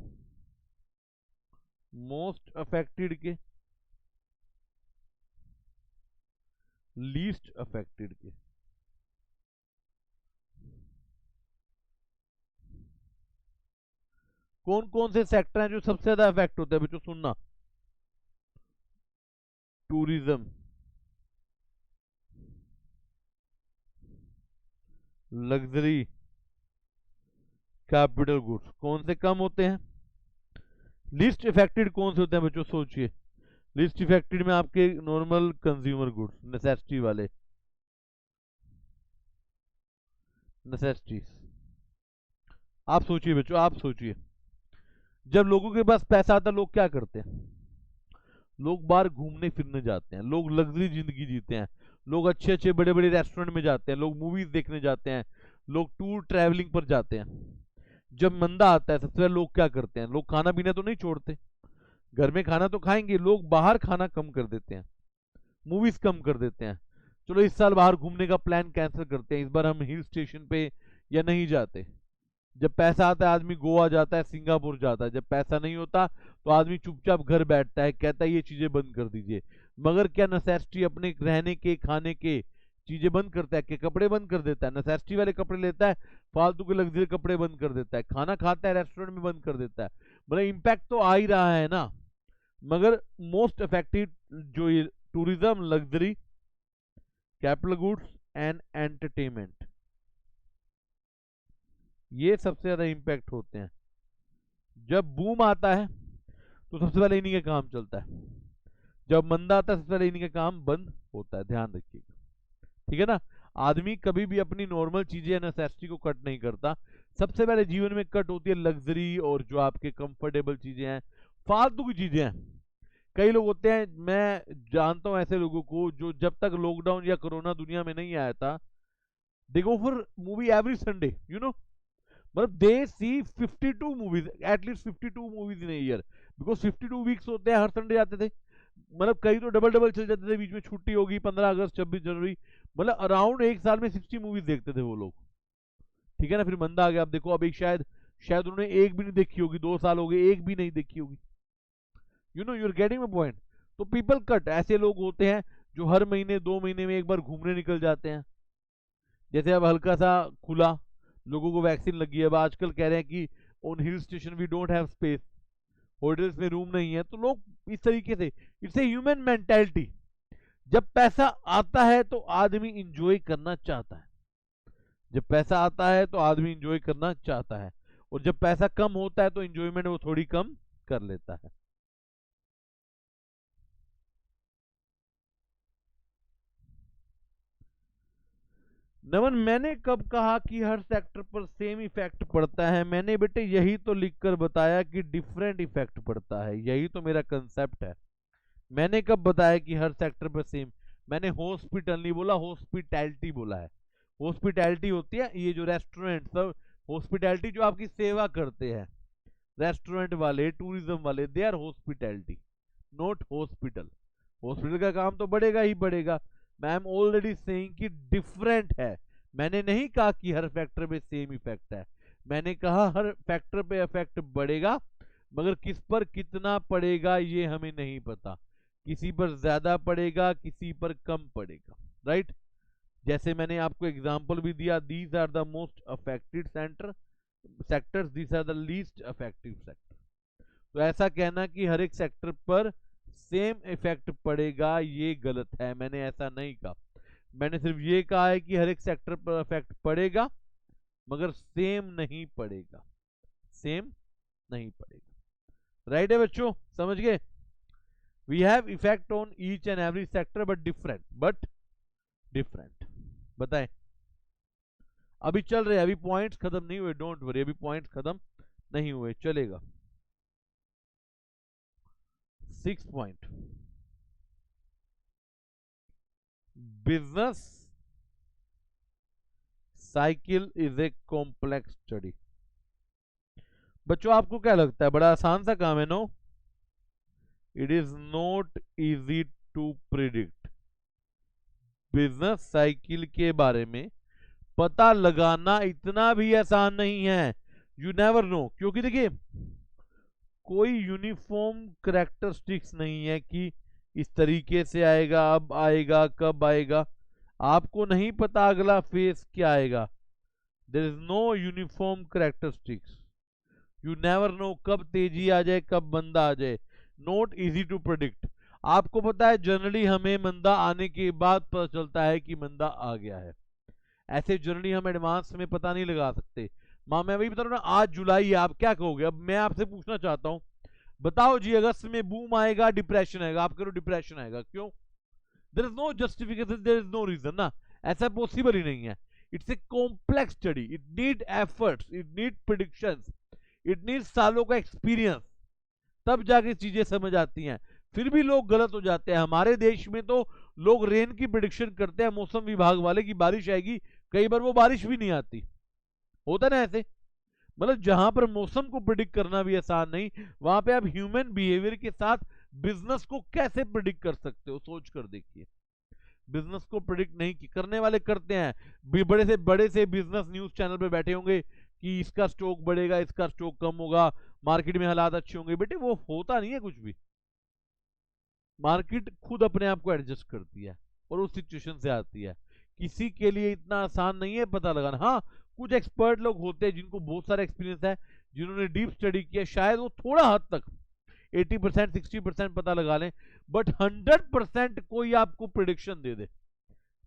[SPEAKER 1] मोस्ट अफेक्टेड के, लीस्ट अफेक्टेड के। कौन कौन से सेक्टर हैं जो सबसे ज्यादा अफेक्ट होते हैं बच्चों, सुनना, टूरिज्म, लग्जरी, कैपिटल गुड्स। कौन से कम होते हैं? लिस्ट इफेक्टेड कौन से होते हैं बच्चों, सोचिए। लिस्ट इफेक्टेड में आपके नॉर्मल कंज्यूमर गुड्स, नेसेसिटी वाले, नेसेसिटीज। आप सोचिए बच्चों, आप सोचिए, जब लोगों के पास पैसा आता है लोग क्या करते हैं? लोग बाहर घूमने फिरने जाते हैं, लोग लग्जरी जिंदगी जीते हैं, लोग अच्छे अच्छे बड़े बड़े रेस्टोरेंट में जाते हैं, लोग मूवीज देखने जाते हैं, लोग टूर ट्रैवलिंग पर जाते हैं। जब मंदा आता है सबसे पहले लोग क्या करते हैं? लोग खाना पीना तो नहीं छोड़ते, घर में खाना तो खाएंगे, लोग बाहर खाना कम कर देते हैं, मूवीज कम कर देते हैं। चलो इस साल बाहर घूमने का प्लान कैंसिल करते हैं, इस बार हम हिल स्टेशन पे या नहीं जाते। जब पैसा आता है आदमी गोवा जाता है, सिंगापुर जाता है, जब पैसा नहीं होता तो आदमी चुपचाप घर बैठता है, कहता है ये चीजें बंद कर दीजिए। मगर क्या नेसेसिटी अपने रहने के खाने के चीजें बंद करता है? कि कपड़े बंद कर देता है? नेसेसिटी वाले कपड़े लेता है, फालतू के लग्जरी कपड़े बंद कर देता है, खाना खाता है रेस्टोरेंट में बंद कर देता है। मतलब इंपैक्ट तो आ ही रहा है ना। मगर मोस्ट इफेक्टिव जो ये tourism, luxury, capital goods and entertainment, ये सबसे ज्यादा इंपैक्ट होते हैं। जब बूम आता है तो सबसे पहले इन्हीं का काम चलता है, जब मंदा आता है सबसे पहले इन्हीं का काम बंद होता है, ध्यान रखिएगा, ठीक है ना। आदमी कभी भी अपनी नॉर्मल चीजें या नेसेसिटी को कट नहीं करता, सबसे पहले जीवन में कट होती है लग्जरी और जो आपके कंफर्टेबल चीजें हैं, फालतू की चीजें हैं। कई लोग होते हैं, मैं जानता हूं ऐसे लोगों को, जो जब तक लॉकडाउन या कोरोना दुनिया में नहीं आया था, they go for movie every Sunday, मतलब they see 52 movies, at least 52 movies in year, because 52 weeks होते हैं, हर संडे जाते थे। मतलब कई तो डबल डबल चल जाते थे, बीच में छुट्टी होगी, 15 अगस्त, 26 जनवरी, मतलब अराउंड एक साल में 60 मूवीज देखते थे वो लोग। ठीक है ना, फिर मंदा आ गया। आप देखो अभी शायद शायद उन्होंने एक भी नहीं देखी होगी, 2 साल हो गए एक भी नहीं देखी होगी। You know you are getting my point. तो पीपल कट ऐसे लोग होते हैं जो हर महीने 2 महीने में एक बार घूमने निकल जाते हैं। जैसे अब हल्का सा खुला, लोगों को वैक्सीन लगी है, अब आजकल कह रहे हैं कि on hill station we don't have space, hotels में रूम नहीं है, तो लोग इस तरीके से, इट्स ए ह्यूमन मेंटालिटी। जब पैसा आता है तो आदमी इंजॉय करना चाहता है, जब पैसा आता है तो आदमी इंजॉय करना चाहता है, और जब पैसा कम होता है तो इंजॉयमेंट वो थोड़ी कम कर लेता है। नमन, मैंने कब कहा कि हर सेक्टर पर सेम इफेक्ट पड़ता है? मैंने बेटे यही तो लिखकर बताया कि डिफरेंट इफेक्ट पड़ता है, यही तो मेरा कंसेप्ट है। मैंने कब बताया कि हर सेक्टर पर सेम? मैंने हॉस्पिटल नहीं बोला, हॉस्पिटैलिटी बोला है। हॉस्पिटैलिटी होती है ये जो रेस्टोरेंट सब, हॉस्पिटैलिटी जो आपकी सेवा करते हैं, रेस्टोरेंट वाले, टूरिज्म वाले, they are hospitality, not hospital. Hospital का काम तो बढ़ेगा ही बढ़ेगा। मैं एम ऑलरेडी सेइंग कि डिफरेंट है। मैंने नहीं कहा कि हर फैक्टर पे सेम इफेक्ट है, मैंने कहा हर फैक्टर पे इफेक्ट बढ़ेगा, मगर किस पर कितना पड़ेगा ये हमें नहीं पता। किसी पर ज्यादा पड़ेगा, किसी पर कम पड़ेगा, राइट। जैसे मैंने आपको एग्जांपल भी दिया, these are the most affected sectors, these are the least affective sector. तो ऐसा कहना कि हर एक सेक्टर पर सेम इफेक्ट पड़ेगा ये गलत है, मैंने ऐसा नहीं कहा। मैंने सिर्फ ये कहा है कि हर एक सेक्टर पर इफेक्ट पड़ेगा, मगर सेम नहीं पड़ेगा, सेम नहीं पड़ेगा। राइट है बच्चों, समझ गए? We have effect on each and every sector but different. बताएं। अभी चल रहे, अभी पॉइंट्स खत्म नहीं हुए, डोंट वरी, अभी पॉइंट्स खत्म नहीं हुए, चलेगा। 6 point, business cycle is a complex study. बच्चों आपको क्या लगता है, बड़ा आसान सा काम है? No, it is not easy to predict. Business cycle के बारे में पता लगाना इतना भी आसान नहीं है। यू नेवर नो, क्योंकि देखिए कोई यूनिफॉर्म करेक्टरिस्टिक्स नहीं है कि इस तरीके से आएगा, अब आएगा, कब आएगा, आपको नहीं पता अगला फेस क्या आएगा। There is no uniform characteristics. You never know कब तेजी आ जाए, कब मंदा आ जाए। Not easy to predict. आपको पता है जनरली हमें मंदा आने के बाद पता चलता है कि मंदा आ गया है, ऐसे जनरली हम एडवांस में पता नहीं लगा सकते। माँ मैं वही बता रहा हूँ ना, आज जुलाई है, आप क्या कहोगे? अब मैं आपसे पूछना चाहता हूँ, बताओ जी, अगस्त में बूम आएगा, डिप्रेशन आएगा, आप करो डिप्रेशन आएगा, क्यों? There is no justification, there is no reason no, ऐसा पॉसिबल ही नहीं है। It's a complex study, it need efforts, it need predictions, it need सालों का एक्सपीरियंस, तब जाके चीजें समझ आती हैं। फिर भी लोग गलत हो जाते हैं। हमारे देश में तो लोग रेन की प्रिडिक्शन करते हैं, मौसम विभाग वाले, की बारिश आएगी, कई बार वो बारिश भी नहीं आती। होता ना ऐसे, मतलब जहां पर मौसम को प्रिडिक्ट करना भी आसान नहीं, वहां पे आप ह्यूमन बिहेवियर के साथ बिजनेस को कैसे प्रिडिक्ट कर सकते हो? सोच कर देखिए। बिजनेस को प्रिडिक्ट नहीं करने वाले करते हैं। बड़े से बिजनेस न्यूज चैनल पे बैठे होंगे कि इसका स्टॉक बढ़ेगा, इसका स्टॉक कम होगा, मार्केट में हालात अच्छे होंगे। बेटे वो होता नहीं है कुछ भी, मार्केट खुद अपने आप को एडजस्ट करती है और उस सिचुएशन से आती है। किसी के लिए इतना आसान नहीं है पता लगाना। हाँ, कुछ एक्सपर्ट लोग होते हैं जिनको बहुत सारा एक्सपीरियंस है, जिन्होंने डीप स्टडी किया, शायद वो थोड़ा हद तक 80% 60% पता लगा लें, बट 100% कोई आपको prediction they they,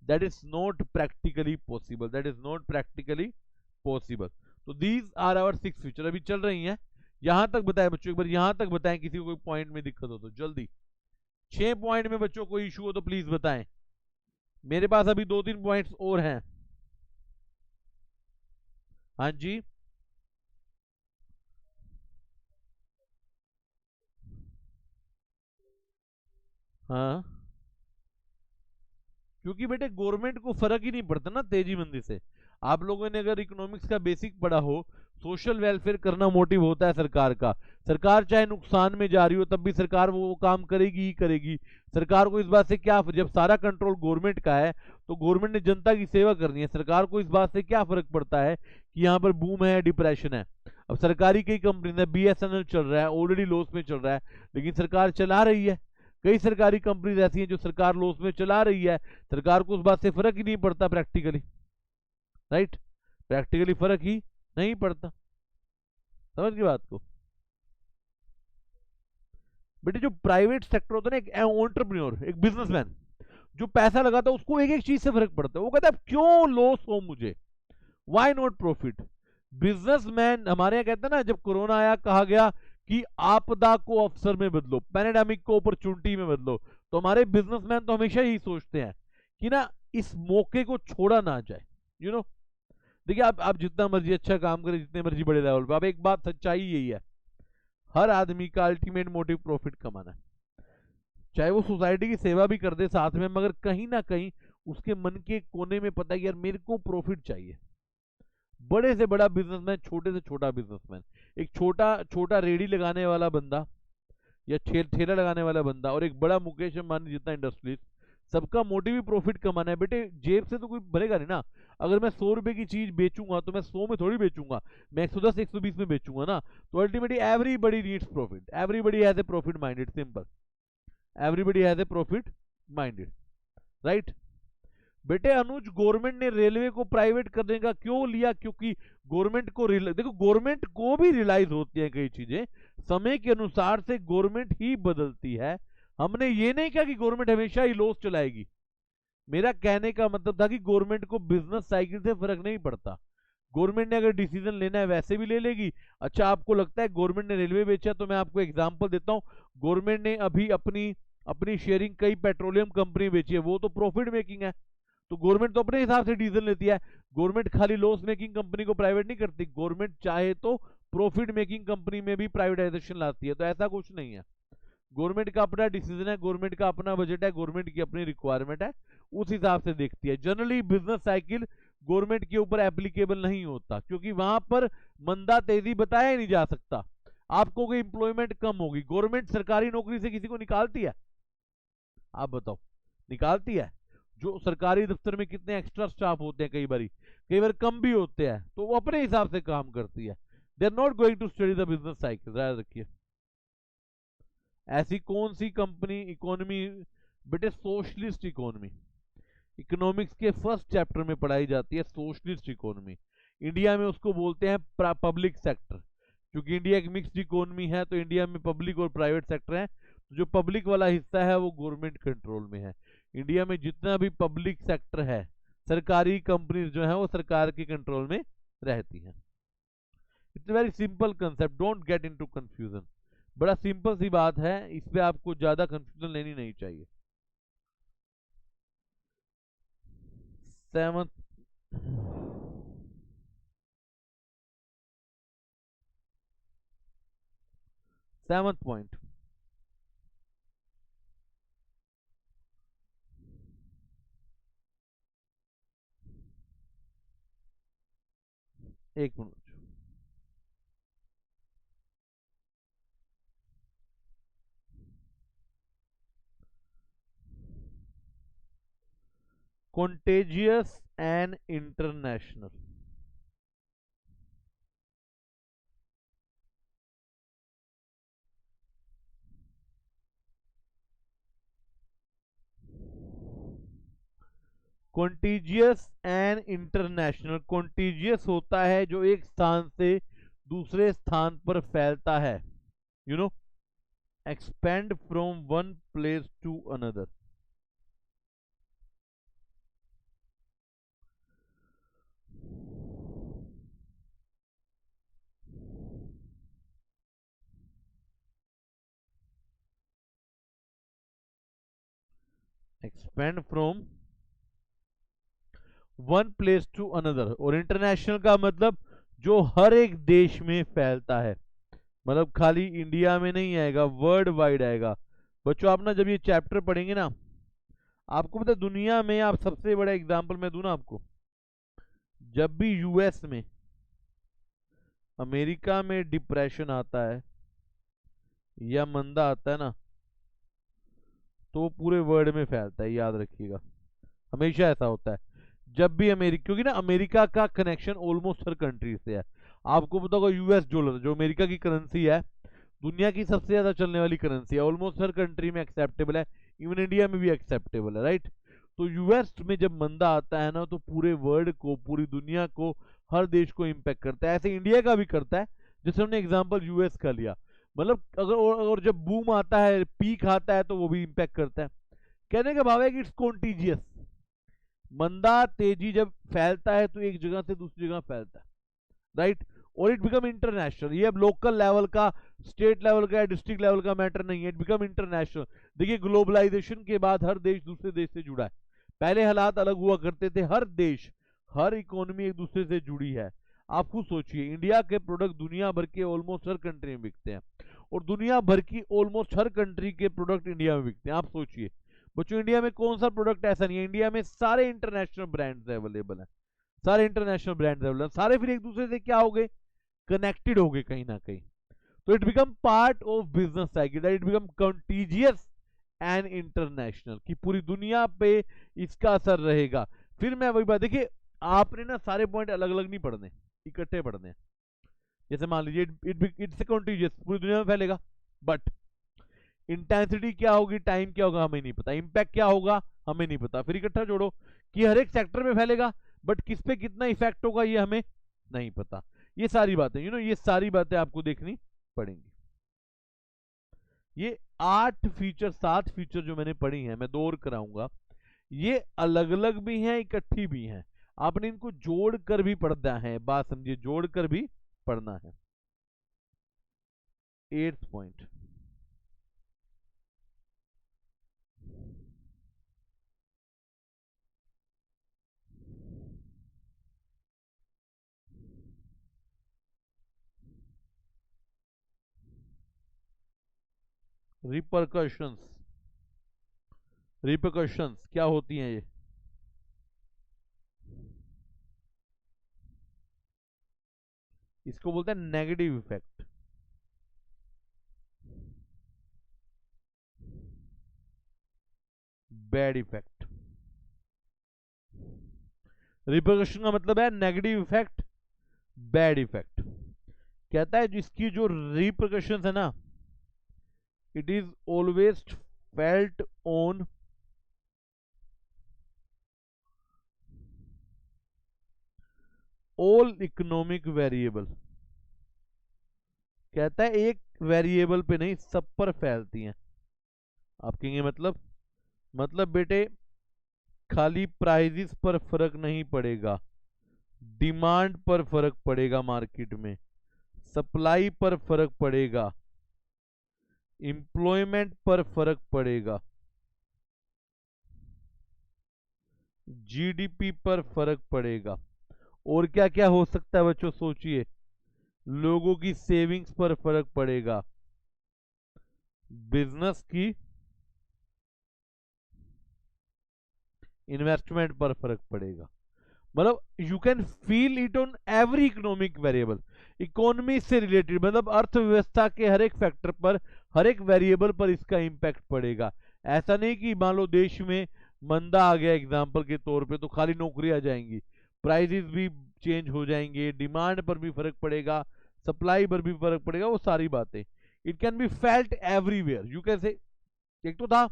[SPEAKER 1] that is not practically possible, that is not practically possible. तो दीज आर आवर 6 फीचर, अभी चल रही हैं। यहां तक बताएं बच्चों, एक बार यहां तक बताएं, किसी को कोई पॉइंट में दिक्कत हो तो जल्दी। 6 पॉइंट में बच्चों कोई इशू हो तो प्लीज बताएं, मेरे पास अभी 2-3 पॉइंट्स और हैं। हाँ जी, हाँ, क्योंकि बेटे गवर्नमेंट को फर्क ही नहीं पड़ता ना तेजी मंदी से। आप लोगों ने अगर इकोनॉमिक्स का बेसिक पढ़ा हो, सोशल वेलफेयर करना मोटिव होता है सरकार का। सरकार चाहे नुकसान में जा रही हो तब भी सरकार वो काम करेगी ही करेगी। सरकार को इस बात से क्या, जब सारा कंट्रोल गवर्नमेंट का है तो गवर्नमेंट ने जनता की सेवा करनी है, सरकार को इस बात से क्या फर्क पड़ता है कि यहाँ पर बूम है डिप्रेशन है। अब सरकारी कई कंपनी है, BSNL चल रहा है, ऑलरेडी लॉस में चल रहा है, लेकिन सरकार चला रही है। कई सरकारी कंपनीज ऐसी हैं जो सरकार लॉस में चला रही है, सरकार को उस बात से फर्क ही नहीं पड़ता प्रैक्टिकली, राइट। प्रैक्टिकली फर्क ही नहीं पड़ता, समझ गई बात को। बेटे जो प्राइवेट सेक्टर होता है ना, एक एंटरप्रेन्योर, एक बिजनेसमैन जो पैसा लगाता है, उसको एक एक चीज से फर्क पड़ता है। वो कहता है क्यों लॉस हो मुझे, व्हाई नॉट प्रॉफिट। बिजनेसमैन हमारे यहाँ कहते हैं ना, जब कोरोना आया कहा गया कि आपदा को अवसर में बदलो, पैंडेमिक को अपॉर्चुनिटी में बदलो, तो हमारे बिजनेसमैन तो हमेशा यही सोचते हैं कि ना इस मौके को छोड़ा ना जाए, यू नो। देखिए आप जितना मर्जी अच्छा काम करें, जितने मर्जी बड़े लेवल पे, अब एक बात सच्चाई यही है, हर आदमी का अल्टीमेट मोटिव प्रॉफिट कमाना है। चाहे वो सोसाइटी की सेवा भी कर दे साथ में, मगर कहीं ना कहीं उसके मन के कोने में पता है कि यार मेरे को प्रॉफिट चाहिए। बड़े से बड़ा बिजनेसमैन, छोटे से छोटा बिजनेसमैन, एक छोटा छोटा रेडी लगाने वाला बंदा या ठेला लगाने वाला बंदा और एक बड़ा मुकेश अंबानी जितना इंडस्ट्रीज, सबका मोटिव ही प्रॉफिट कमाना है। बेटे जेब से तो कोई भरेगा नहीं ना। अगर मैं 100 रुपए की चीज बेचूंगा तो मैं 100 में थोड़ी बेचूंगा, मैं 110 120 में बेचूंगा ना। तो ultimately everybody needs profit, everybody has a profit minded, simple, everybody has a profit minded, right. बेटे अनुज, गवर्नमेंट ने रेलवे को प्राइवेट करने का क्यों लिया, क्योंकि गवर्नमेंट को देखो गवर्नमेंट को भी रियलाइज होती है कई चीजें, समय के अनुसार से गवर्नमेंट ही बदलती है। हमने ये नहीं कहा कि गवर्नमेंट हमेशा ही लॉस चलाएगी, मेरा कहने का मतलब था कि गवर्नमेंट को बिजनेस साइकिल से फर्क नहीं पड़ता। गवर्नमेंट ने अगर डिसीजन लेना है वैसे भी ले लेगी। अच्छा आपको लगता है गवर्नमेंट ने रेलवे बेचा, तो मैं आपको एग्जांपल देता हूं, गवर्नमेंट ने अभी अपनी अपनी शेयरिंग कई पेट्रोलियम कंपनी बेची है, वो तो प्रॉफिट मेकिंग है, तो गवर्नमेंट तो अपने हिसाब से डिसीजन लेती है। गवर्नमेंट खाली लॉस मेकिंग कंपनी को प्राइवेट नहीं करती, गवर्नमेंट चाहे तो प्रॉफिट मेकिंग कंपनी में भी प्राइवेटाइजेशन लाती है। तो ऐसा कुछ नहीं है, गवर्नमेंट का अपना डिसीजन है, गवर्नमेंट का अपना बजट है, गवर्नमेंट की अपनी रिक्वायरमेंट है, उस हिसाब से देखती है। जनरली बिजनेस साइकिल गवर्नमेंट के ऊपर एप्लीकेबल नहीं होता, क्योंकि वहां पर मंदा तेजी बताया ही नहीं जा सकता। आपको कोई इंप्लॉयमेंट कम होगी, गवर्नमेंट सरकारी नौकरी से किसी को निकालती है, आप बताओ, निकालती है? जो सरकारी दफ्तर में कितने एक्स्ट्रा स्टाफ होते हैं, कई बार कम भी होते हैं, तो वो अपने हिसाब से काम करती है। They are not going to study the business cycle, याद रखिए। ऐसी कौन सी कंपनी इकोनॉमी, बेटे सोशलिस्ट इकोनॉमी इकोनॉमिक्स के फर्स्ट चैप्टर में पढ़ाई जाती है, सोशलिस्ट इकोनॉमी। इंडिया में उसको बोलते हैं पब्लिक सेक्टर, क्योंकि इंडिया एक मिक्स्ड इकोनॉमी है, तो इंडिया में पब्लिक और प्राइवेट सेक्टर है। तो जो पब्लिक वाला हिस्सा है वो गवर्नमेंट कंट्रोल में है। इंडिया में जितना भी पब्लिक सेक्टर है, सरकारी कंपनीज जो है वो सरकार के कंट्रोल में रहती हैं। It's very simple concept, don't get into confusion. बड़ा सिंपल सी बात है, इस पे आपको ज्यादा कंफ्यूजन लेनी नहीं चाहिए। 7th पॉइंट, एक minute, contagious and international। Contiguous and international, contiguous होता है जो एक स्थान से दूसरे स्थान पर फैलता है, you know, expand from one place to another. Expand from one place to another. और इंटरनेशनल का मतलब जो हर एक देश में फैलता है, मतलब खाली इंडिया में नहीं आएगा, वर्ल्ड वाइड आएगा। बच्चों आप ना जब ये चैप्टर पढ़ेंगे ना, आपको पता दुनिया में, आप सबसे बड़ा एग्जांपल मैं दूं ना आपको, जब भी यूएस में, अमेरिका में डिप्रेशन आता है या मंदा आता है ना, तो वो पूरे वर्ल्ड में फैलता है, याद रखिएगा। हमेशा ऐसा होता है जब भी अमेरिका, क्योंकि ना अमेरिका का कनेक्शन ऑलमोस्ट हर कंट्री से है। आपको पता होगा यूएस डॉलर जो अमेरिका की करेंसी है, दुनिया की सबसे ज्यादा चलने वाली करेंसी है, ऑलमोस्ट हर कंट्री में एक्सेप्टेबल है, इवन इंडिया में भी एक्सेप्टेबल है, राइट। तो यूएस में जब मंदा आता है ना, तो पूरे वर्ल्ड को, पूरी दुनिया को, हर देश को इंपैक्ट करता है। ऐसे इंडिया का भी करता है, जैसे हमने एग्जांपल यूएस का लिया। मतलब अगर और जब बूम आता है, पीक आता है, तो वो भी इंपैक्ट करता है। कहने का भाव है कि इट्स कॉन्टीजियस। मंदा तेजी जब फैलता है तो एक जगह से दूसरी जगह फैलता है, राइट। और इट बिकम इंटरनेशनल। ये अब लोकल लेवल का, स्टेट लेवल का या डिस्ट्रिक्ट लेवल का मैटर नहीं है, इट बिकम इंटरनेशनल। देखिए ग्लोबलाइजेशन के बाद हर देश दूसरे देश से जुड़ा है। पहले हालात अलग हुआ करते थे, हर देश, हर इकोनॉमी एक दूसरे से जुड़ी है। आप खुद सोचिए, इंडिया के प्रोडक्ट दुनिया भर के ऑलमोस्ट हर कंट्री में बिकते हैं, और दुनिया भर की ऑलमोस्ट हर कंट्री के प्रोडक्ट इंडिया में बिकते हैं। आप सोचिए बच्चों, इंडिया में कौन सा प्रोडक्ट ऐसा नहीं है? इंडिया में सारे इंटरनेशनल ब्रांड्स अवेलेबल हैं, सारे इंटरनेशनल ब्रांड्स अवेलेबल हैं, सारे फिर एक दूसरे से क्या हो गए? कनेक्टेड हो गए कहीं ना कहीं। तो it become part of business cycle, it become contiguous and international, कि पूरी दुनिया पे इसका असर रहेगा। फिर मैं वही बात, देखिए आपने ना सारे पॉइंट अलग अलग नहीं पढ़ने, इकट्ठे पढ़ने। जैसे मान लीजिए इट्स कंटीजियस, पूरी दुनिया में फैलेगा, बट इंटेंसिटी क्या होगी, टाइम क्या होगा, हमें नहीं पता। इंपैक्ट क्या होगा, हमें नहीं पता। फिर इकट्ठा जोड़ो कि हर एक सेक्टर में फैलेगा, बट किस पे कितना इफेक्ट होगा ये हमें नहीं पता। ये सारी बातें ये सारी बातें आपको देखनी पड़ेंगी। ये 8 फीचर 7 फीचर जो मैंने पढ़ी हैं, मैं 2 और कराऊंगा। ये अलग अलग भी हैं, इकट्ठी भी हैं। आपने इनको जोड़ कर भी पढ़ना है, बात समझिए, जोड़ कर भी पढ़ना है। 8th point, repercussions. रिपरकशंस क्या होती हैं ये? इसको बोलते हैं negative effect. Bad effect. Repercussion का मतलब है नेगेटिव इफेक्ट, बैड इफेक्ट। कहता है जिसकी जो रिपरकशन है ना, it is always felt on all economic variable. कहता है एक वेरिएबल पे नहीं, सब पर फैलती हैं। आप कहेंगे मतलब बेटे, खाली प्राइजेस पर फर्क नहीं पड़ेगा, डिमांड पर फर्क पड़ेगा, मार्केट में सप्लाई पर फर्क पड़ेगा, एम्प्लॉयमेंट पर फर्क पड़ेगा, जीडीपी पर फर्क पड़ेगा। और क्या क्या हो सकता है बच्चों, सोचिए। लोगों की सेविंग्स पर फर्क पड़ेगा, बिजनेस की इन्वेस्टमेंट पर फर्क पड़ेगा। मतलब you can feel it on every economic variable. Economy से रिलेटेड मतलब अर्थव्यवस्था के हर एक फैक्टर पर, हर एक वेरिएबल पर इसका इंपैक्ट पड़ेगा। ऐसा नहीं कि मान लो देश में मंदा आ गया एग्जाम्पल के तौर पे, तो खाली नौकरी आ जाएंगी, प्राइजेस भी चेंज हो जाएंगे, डिमांड पर भी फर्क पड़ेगा, सप्लाई पर भी फर्क पड़ेगा, वो सारी बातें। It can be felt everywhere, you कैसे। एक तो था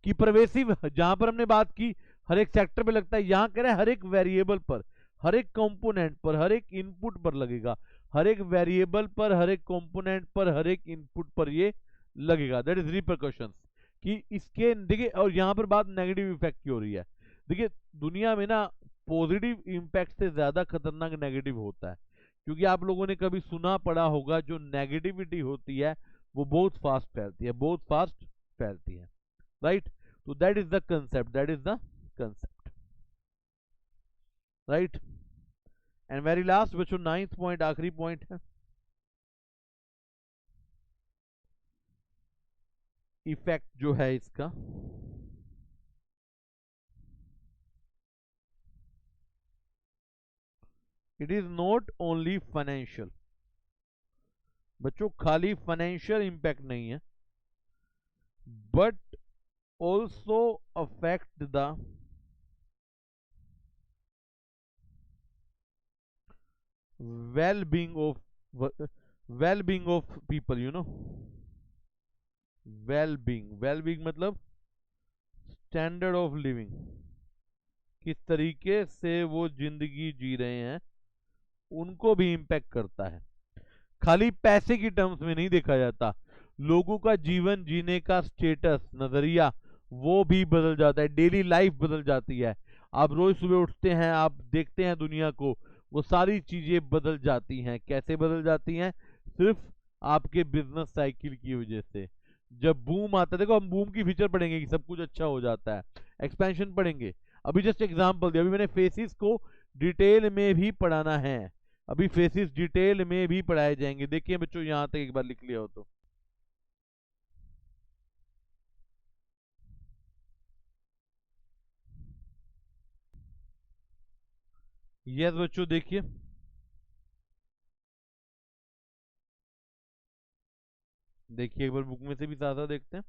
[SPEAKER 1] कि परवेसिव, जहां पर हमने बात की हर एक सेक्टर पे लगता है, यहां कह रहे हैं हर एक वेरिएबल पर, हर एक कंपोनेंट पर, हर एक इनपुट पर लगेगा। हर एक वेरिएबल पर, हर एक कंपोनेंट पर, हर एक इनपुट पर ये लगेगा। That is repercussions. कि इसके देखिए, और यहां पर बात नेगेटिव इफेक्ट की हो रही है। देखिए दुनिया में ना पॉजिटिव इम्पैक्ट से ज्यादा खतरनाक नेगेटिव होता है। क्योंकि आप लोगों ने कभी सुना पड़ा होगा, जो नेगेटिविटी होती है वो बहुत फास्ट फैलती है, बहुत फास्ट फैलती है, राइट। तो that is the concept, that is the concept, right. And very last बच्चों, 9th पॉइंट, आखिरी पॉइंट है, इफेक्ट जो है इसका। It is not only financial. बच्चों खाली फाइनेंशियल इंपैक्ट नहीं है, but also affect the well-being of well-being of people, you know। well-being मतलब स्टैंडर्ड ऑफ लिविंग, किस तरीके से वो जिंदगी जी रहे हैं उनको भी इम्पैक्ट करता है। खाली पैसे की टर्म्स में नहीं देखा जाता, लोगों का जीवन जीने का स्टेटस, नजरिया वो भी बदल जाता है, डेली लाइफ बदल जाती है। आप रोज सुबह उठते हैं, आप देखते हैं दुनिया को, वो सारी चीजें बदल जाती हैं। कैसे बदल जाती हैं? सिर्फ आपके बिजनेस साइकिल की वजह से। जब बूम आता है, देखो हम बूम की फीचर पढ़ेंगे कि सब कुछ अच्छा हो जाता है, एक्सपेंशन पढ़ेंगे। अभी जस्ट एग्जांपल दिया, अभी मैंने फेसिस को डिटेल में भी पढ़ाना है, अभी फेसिस डिटेल में भी पढ़ाए जाएंगे। देखिए बच्चों यहां तक एक बार लिख लिया हो तो। यस बच्चों देखिए, देखिए एक बार बुक में से भी साथ साथ देखते हैं।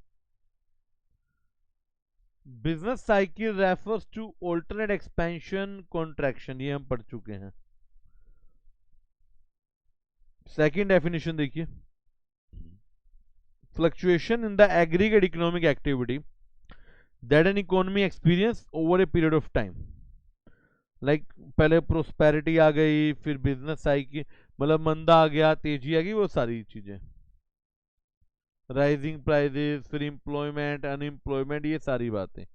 [SPEAKER 1] Business cycle refers to alternate expansion contraction, ये हम पढ़ चुके हैं। सेकंड डेफिनेशन देखिए, fluctuation in the aggregate economic activity that an economy experience over a period of time. Like पहले प्रोस्पेरिटी आ गई, फिर बिजनेस साइकिल मतलब मंदा आ गया, तेजी आ गई, वो सारी चीजें, राइजिंग प्राइजेस, फिर एम्प्लॉयमेंट, अनएम्प्लॉयमेंट, ये सारी बातें।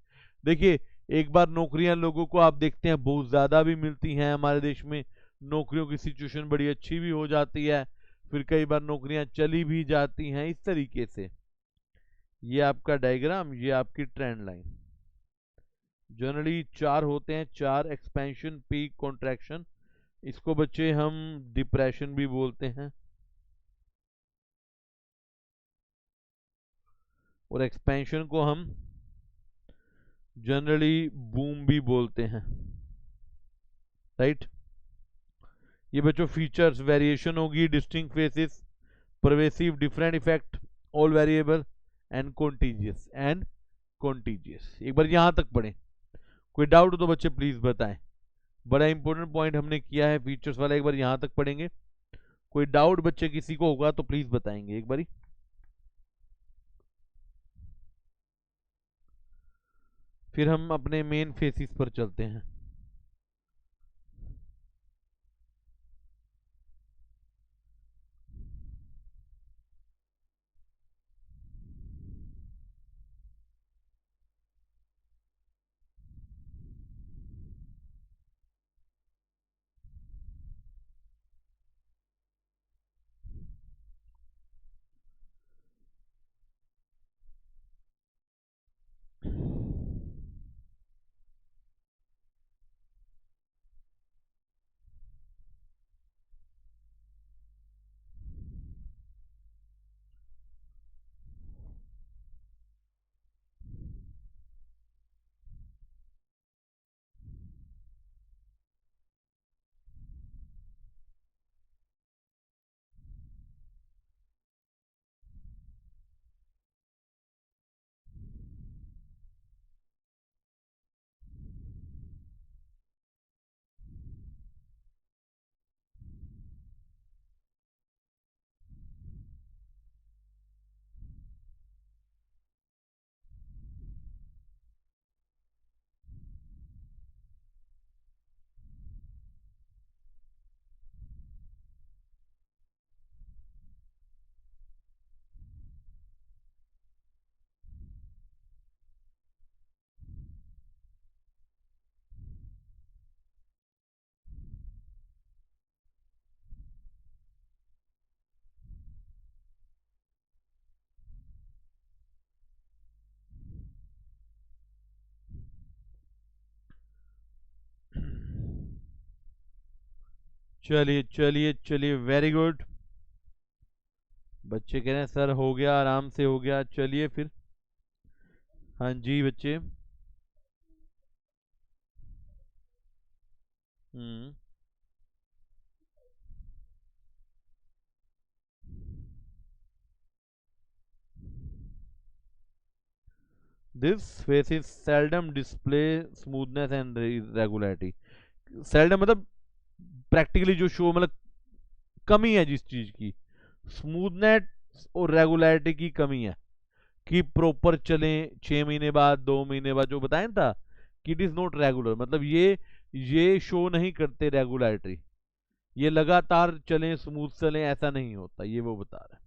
[SPEAKER 1] देखिए एक बार नौकरियां लोगों को आप देखते हैं बहुत ज़्यादा भी मिलती हैं हमारे देश में, नौकरियों की सिचुएशन बड़ी अच्छी भी हो जाती है, फिर कई बार नौकरियां चली भी जाती हैं, इस तरीके से। ये आपका डायग्राम, ये आपकी ट्रेंड लाइन। जनरली चार होते हैं, चार, एक्सपेंशन, पीक, कॉन्ट्रैक्शन। इसको बच्चे हम डिप्रेशन भी बोलते हैं, और एक्सपेंशन को हम जनरली बूम भी बोलते हैं, राइट। ये बच्चों फीचर्स, वेरिएशन होगी, distinct faces, pervasive, different effect, all variable, and contiguous. एक बार यहां तक पढ़ें, कोई डाउट हो तो बच्चे प्लीज बताएं। बड़ा इंपॉर्टेंट पॉइंट हमने किया है फीचर्स वाला, एक बार यहां तक पढ़ेंगे। कोई डाउट बच्चे किसी को होगा तो प्लीज बताएंगे एक बारी। फिर हम अपने मेन फेसिस पर चलते हैं। चलिए चलिए चलिए, वेरी गुड। बच्चे कह रहे हैं सर हो गया, आराम से हो गया, चलिए फिर। हाँ जी बच्चे। Hmm. This phase is seldom display smoothness and regularity. Seldom मतलब प्रैक्टिकली जो शो मतलब कमी है जिस चीज की, स्मूथनेस और रेगुलरिटी की कमी है कि प्रॉपर चले 6 महीने बाद 2 महीने बाद जो बताया था कि इट इज नॉट रेगुलर, मतलब ये शो नहीं करते रेगुलरिटी, ये लगातार चलें स्मूथ चलें ऐसा नहीं होता, ये वो बता रहा है।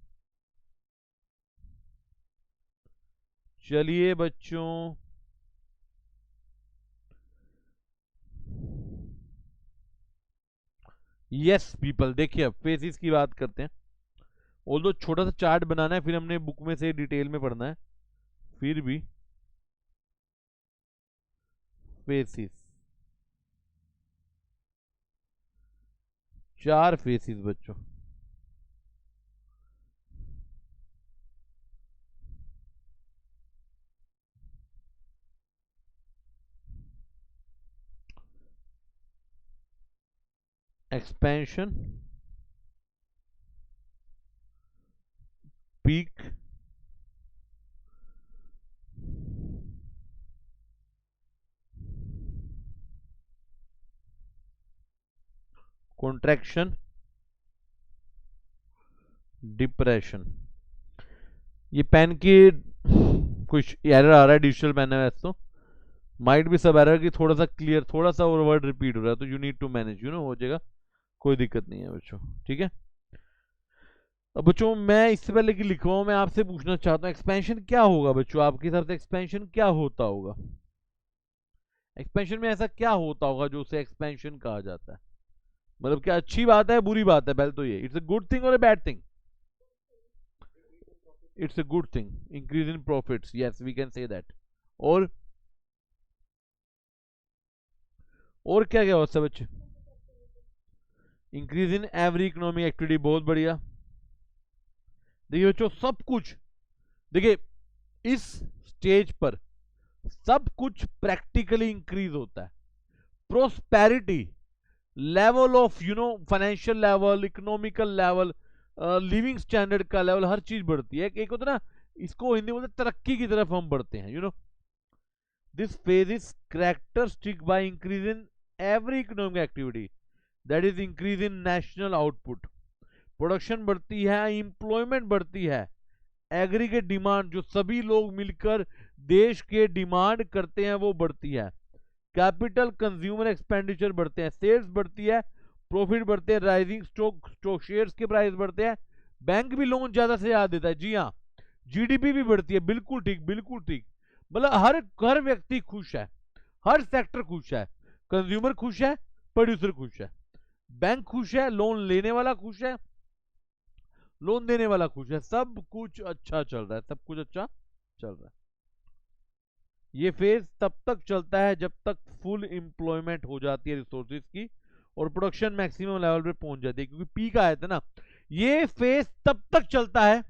[SPEAKER 1] चलिए बच्चों, यस पीपल, देखिए अब फेसिस की बात करते हैं। ऑल्दो छोटा सा चार्ट बनाना है, फिर हमने बुक में से डिटेल में पढ़ना है, फिर भी फेसिस, 4 फेसिस बच्चों। Expansion, peak, contraction, depression. ये पेन की कुछ एरर आ रहा है, डिजिटल पेन है वैसे तो, माइट भी सब एरर की थोड़ा सा क्लियर, थोड़ा सा और वर्ड रिपीट हो रहा है, तो you need to manage, you know, हो जाएगा, कोई दिक्कत नहीं है बच्चों, ठीक है। अब बच्चों मैं इससे पहले कि लिखवाऊं, मैं आपसे पूछना चाहता हूँ एक्सपेंशन क्या होगा बच्चों, आपके हिसाब से एक्सपेंशन क्या होता होगा? एक्सपेंशन में ऐसा क्या होता होगा जो उसे एक्सपेंशन कहा जाता है? मतलब क्या अच्छी बात है बुरी बात है? पहले तो ये, इट्स अ गुड थिंग और a bad thing? It's a good thing, increase in profits, yes we can say that. और क्या क्या होता है बच्चे? Increase in every economic activity, बहुत बढ़िया। देखिए बच्चों सब कुछ, देखिए इस स्टेज पर सब कुछ प्रैक्टिकली इंक्रीज होता है, prosperity level of financial level, economical level, living standard का लेवल, हर चीज बढ़ती है। एक होता है ना, इसको हिंदी में बोलते तरक्की की तरफ हम बढ़ते हैं, this phase is characteristic by increase in every economic activity, that is increase in national output, production बढ़ती है, इंप्लॉयमेंट बढ़ती है, एग्रीगेट डिमांड जो सभी लोग मिलकर देश के डिमांड करते हैं वो बढ़ती है, कैपिटल कंज्यूमर एक्सपेंडिचर बढ़ते हैं, सेल्स बढ़ती है, प्रॉफिट बढ़ते हैं, राइजिंग स्टॉक स्टॉक शेयर्स के प्राइस बढ़ते हैं, बैंक भी लोन ज्यादा से ज्यादा देता है, जी हाँ, जीडीपी भी बढ़ती है, बिल्कुल ठीक बिल्कुल ठीक, मतलब हर हर व्यक्ति खुश है, हर सेक्टर खुश है, कंज्यूमर खुश है, प्रोड्यूसर खुश है, बैंक खुश है, लोन लेने वाला खुश है, लोन देने वाला खुश है, सब कुछ अच्छा चल रहा है, सब कुछ अच्छा चल रहा है। ये फेज तब तक चलता है जब तक फुल एम्प्लॉयमेंट हो जाती है रिसोर्सेज की और प्रोडक्शन मैक्सिमम लेवल पे पहुंच जाती है, क्योंकि पीक आया था ना। ये फेज तब तक चलता है,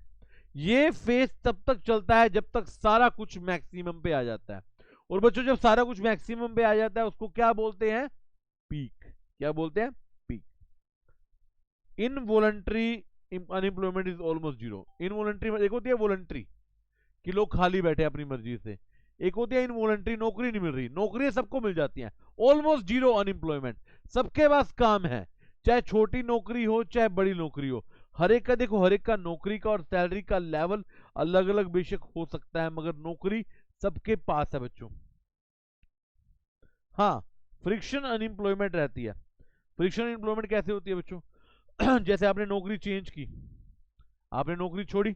[SPEAKER 1] ये फेज तब तक चलता है जब तक सारा कुछ मैक्सिमम पे आ जाता है। और बच्चों जब सारा कुछ मैक्सिमम पे आ जाता है उसको क्या बोलते हैं? पीक। क्या बोलते हैं? Peak. Involuntary unemployment is almost zero. Involuntary एक होती है वॉलंटरी कि लोग खाली बैठे अपनी मर्जी से, एक होती है इनवॉलंटरी नौकरी नहीं मिल रही, नौकरी सबको मिल जाती हैं, ऑलमोस्ट जीरो अनएम्प्लॉयमेंट, सबके पास काम है, चाहे छोटी नौकरी हो चाहे बड़ी नौकरी हो, हर एक का देखो, हर एक का नौकरी का और सैलरी का लेवल अलग अलग बेशक हो सकता है मगर नौकरी सबके पास है बच्चों। हाँ, फ्रिक्शन अनएम्प्लॉयमेंट रहती है। फ्रिक्शन अनएम्प्लॉयमेंट कैसे होती है बच्चों? जैसे आपने नौकरी चेंज की, आपने नौकरी छोड़ी,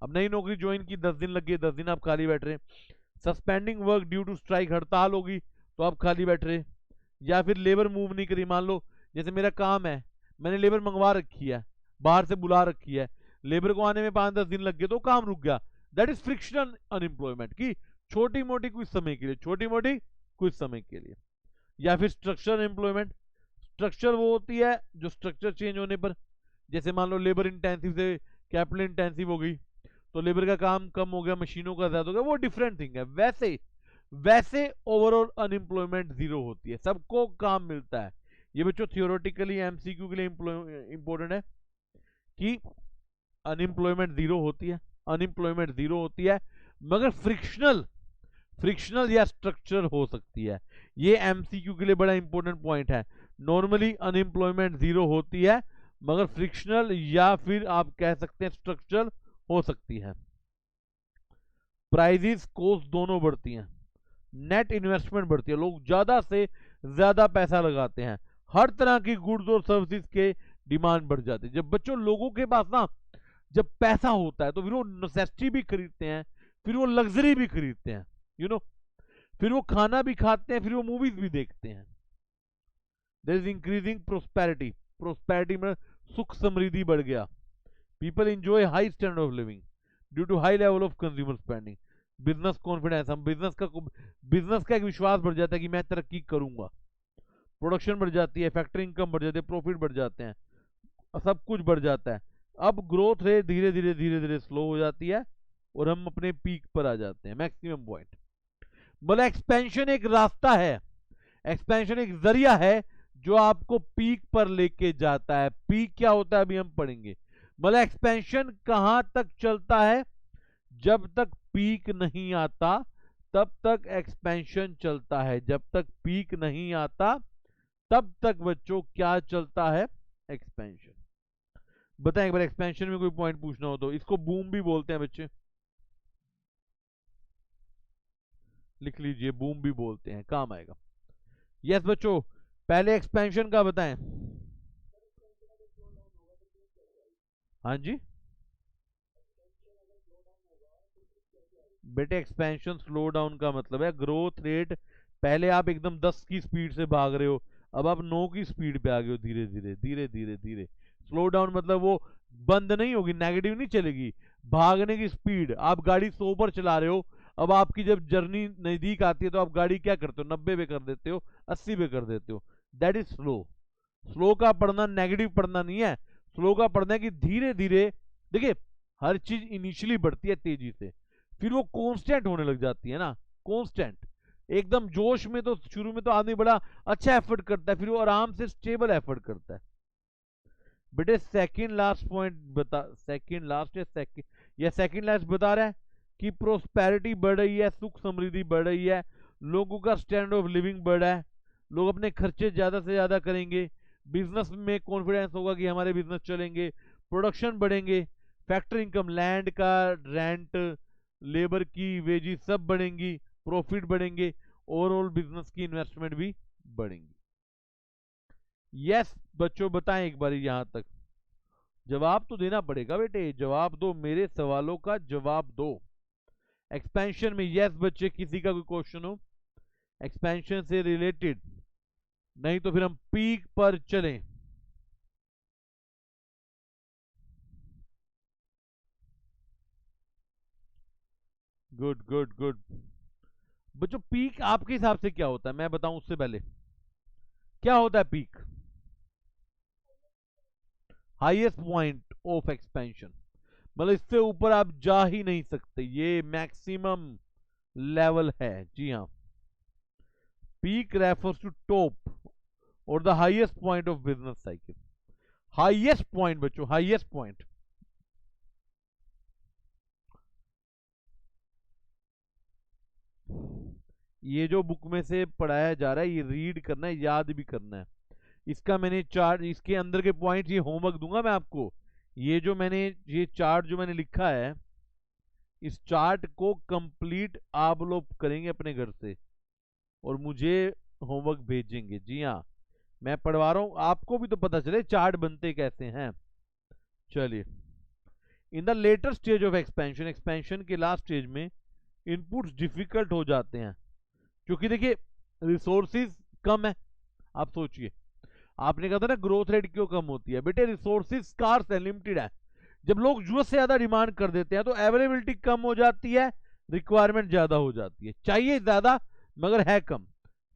[SPEAKER 1] अब नई नौकरी ज्वाइन की, 10 दिन लग गए, 10 दिन आप खाली बैठ रहे, suspending work due to strike, हड़ताल होगी तो आप खाली बैठ रहे, या फिर लेबर मूव नहीं करी, मान लो जैसे मेरा काम है, मैंने लेबर मंगवा रखी है, बाहर से बुला रखी है, लेबर को आने में 5-10 दिन लग गए तो काम रुक गया, दैट इज फ्रिक्शन अनएम्प्लॉयमेंट की छोटी मोटी कुछ समय के लिए, छोटी मोटी कुछ समय के लिए। या फिर स्ट्रक्चर एम्प्लॉयमेंट, स्ट्रक्चर वो होती है जो स्ट्रक्चर चेंज होने पर, जैसे मान लो लेबर इंटेंसिव से कैपिटल इंटेंसिव हो गई तो लेबर का काम कम हो गया, मशीनों का ज्यादा हो गया, वो डिफरेंट थिंग है। वैसे वैसे ओवरऑल अनएम्प्लॉयमेंट जीरो होती है, सबको काम मिलता है। ये बच्चों थियोरेटिकली एमसीक्यू के लिए इंपॉर्टेंट है कि अनएम्प्लॉयमेंट जीरो होती है, अनएम्प्लॉयमेंट जीरो होती है, मगर फ्रिक्शनल फ्रिक्शनल या स्ट्रक्चरल हो सकती है। ये एमसीक्यू के लिए बड़ा इंपॉर्टेंट पॉइंट है। नॉर्मली अनएम्प्लॉयमेंट 0 होती है, मगर फ्रिक्शनल या फिर आप कह सकते हैं स्ट्रक्चरल हो सकती है। प्राइजेस कॉस्ट दोनों बढ़ती हैं, नेट इन्वेस्टमेंट बढ़ती है, लोग ज्यादा से ज्यादा पैसा लगाते हैं, हर तरह की गुड्स और सर्विसेज के डिमांड बढ़ जाती है। जब बच्चों लोगों के पास ना जब पैसा होता है तो फिर वो नेसेसिटी भी खरीदते हैं, फिर वो लग्जरी भी खरीदते हैं, यू नो, फिर वो खाना भी खाते हैं, फिर वो मूवीज भी देखते हैं। There is increasing prosperity, prosperity में सुख समृद्धि बढ़ गया। People enjoy high standard of living due to high level of consumer spending. Business confidence, हम बिजनेस का एक विश्वास बढ़ जाता है कि मैं तरक्की करूंगा, प्रोडक्शन बढ़ जाती है, फैक्ट्री इनकम बढ़ जाती है, प्रॉफिट बढ़ जाते हैं, सब कुछ बढ़ जाता है। अब ग्रोथ रेट धीरे धीरे स्लो हो जाती है और हम अपने पीक पर आ जाते हैं, मैक्सिमम पॉइंट। मतलब एक्सपेंशन एक रास्ता है, एक्सपेंशन एक जरिया है जो आपको पीक पर लेके जाता है। पीक क्या होता है अभी हम पढ़ेंगे। मतलब एक्सपेंशन कहां तक चलता है, जब तक पीक नहीं आता तब तक एक्सपेंशन चलता है, जब तक पीक नहीं आता तब तक बच्चों क्या चलता है, एक्सपेंशन। बताएं एक बार, एक्सपेंशन में कोई पॉइंट पूछना हो तो। इसको बूम भी बोलते हैं बच्चे, लिख लीजिए, बूम भी बोलते हैं, काम आएगा। यस बच्चों, पहले एक्सपेंशन का बताएं। हाँ जी बेटे, एक्सपेंशन स्लो डाउन का मतलब है ग्रोथ रेट, पहले आप एकदम 10 की स्पीड से भाग रहे हो, अब आप 9 की स्पीड पे आ गए हो, धीरे धीरे धीरे धीरे धीरे। स्लो डाउन मतलब वो बंद नहीं होगी, नेगेटिव नहीं चलेगी, भागने की स्पीड। आप गाड़ी 100 पर चला रहे हो, अब आपकी जब जर्नी नजदीक आती है तो आप गाड़ी क्या करते हो, 90 पे कर देते हो, 80 पे कर देते हो। That is slow. स्लो का पढ़ना नेगेटिव पढ़ना नहीं है, स्लो का पढ़ना है कि धीरे धीरे। देखिए, हर चीज इनिशियली बढ़ती है तेजी से, फिर वो कांस्टेंट होने लग जाती है ना, कांस्टेंट। एकदम जोश में तो शुरू में तो आदमी बड़ा अच्छा एफर्ट करता है, फिर वो आराम से स्टेबल एफर्ट करता है। बेटे सेकंड लास्ट पॉइंट बता, सेकंड लास्ट या सेकंड लास्ट बता रहा है कि प्रोस्पेरिटी बढ़ रही है, सुख समृद्धि बढ़ रही है, लोगों का स्टैंडर्ड ऑफ लिविंग बढ़ रहा है, लोग अपने खर्चे ज्यादा से ज्यादा करेंगे, बिजनेस में कॉन्फिडेंस होगा कि हमारे बिजनेस चलेंगे, प्रोडक्शन बढ़ेंगे, फैक्ट्री इनकम, लैंड का रेंट, लेबर की वेजेस सब बढ़ेंगी, प्रॉफिट बढ़ेंगे, ओवरऑल बिजनेस की इन्वेस्टमेंट भी बढ़ेंगी। यस बच्चों बताएं एक बार, यहां तक जवाब तो देना पड़ेगा बेटे, जवाब दो, मेरे सवालों का जवाब दो। एक्सपेंशन में यस बच्चे, किसी का कोई क्वेश्चन हो एक्सपेंशन से रिलेटेड, नहीं तो फिर हम पीक पर चलें। गुड गुड गुड बच्चों, पीक आपके हिसाब से क्या होता है, मैं बताऊं उससे पहले क्या होता है peak. Highest point of expansion, मतलब इससे ऊपर आप जा ही नहीं सकते, ये मैक्सिमम लेवल है। जी हाँ, पीक रेफर्स टू टॉप और the highest point of business cycle. Highest point बच्चों, हाईएस्ट पॉइंट। ये जो बुक में से पढ़ाया जा रहा है ये रीड करना है, याद भी करना है। इसका मैंने चार्ट, इसके अंदर के पॉइंट, ये होमवर्क दूंगा मैं आपको। ये जो मैंने, ये चार्ट जो मैंने लिखा है, इस चार्ट को कंप्लीट आप लोग करेंगे अपने घर से और मुझे होमवर्क भेजेंगे। जी हाँ, मैं पढ़वा रहा हूं, आपको भी तो पता चले चार्ट बनते कैसे हैं। चलिए, in the later stage of expansion, expansion के लास्ट स्टेज में इनपुट्स डिफिकल्ट हो जाते हैं, क्योंकि देखिए रिसोर्सिस कम है। आप सोचिए, आपने कहा था ना ग्रोथ रेट क्यों कम होती है, बेटे रिसोर्सिस स्कार्स है, लिमिटेड है। जब लोग जरूरत से ज्यादा डिमांड कर देते हैं तो अवेलेबिलिटी कम हो जाती है, रिक्वायरमेंट ज्यादा हो जाती है, चाहिए ज्यादा मगर है कम,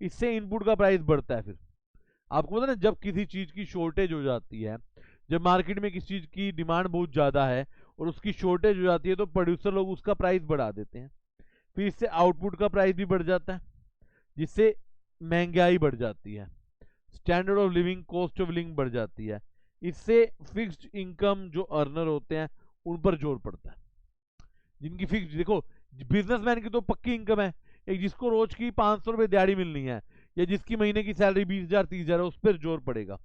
[SPEAKER 1] इससे इनपुट का प्राइस बढ़ता है। फिर आपको पता ना, जब किसी चीज की शॉर्टेज हो जाती है, जब मार्केट में किसी चीज की डिमांड बहुत ज्यादा है और उसकी शॉर्टेज हो जाती है तो प्रोड्यूसर लोग उसका प्राइस बढ़ा देते हैं, फिर इससे आउटपुट का प्राइस भी बढ़ जाता है, जिससे महंगाई बढ़ जाती है, standard of living, cost of living बढ़ जाती है, इससे फिक्स्ड इनकम जो अर्नर होते हैं उन पर जोर पड़ता है। जिनकी फिक्स, देखो बिजनेसमैन की तो पक्की इनकम है, एक जिसको रोज की 500 रुपये दिहाड़ी मिलनी है या जिसकी महीने की सैलरी 20,000 30,000 है, उस पर जोर पड़ेगा।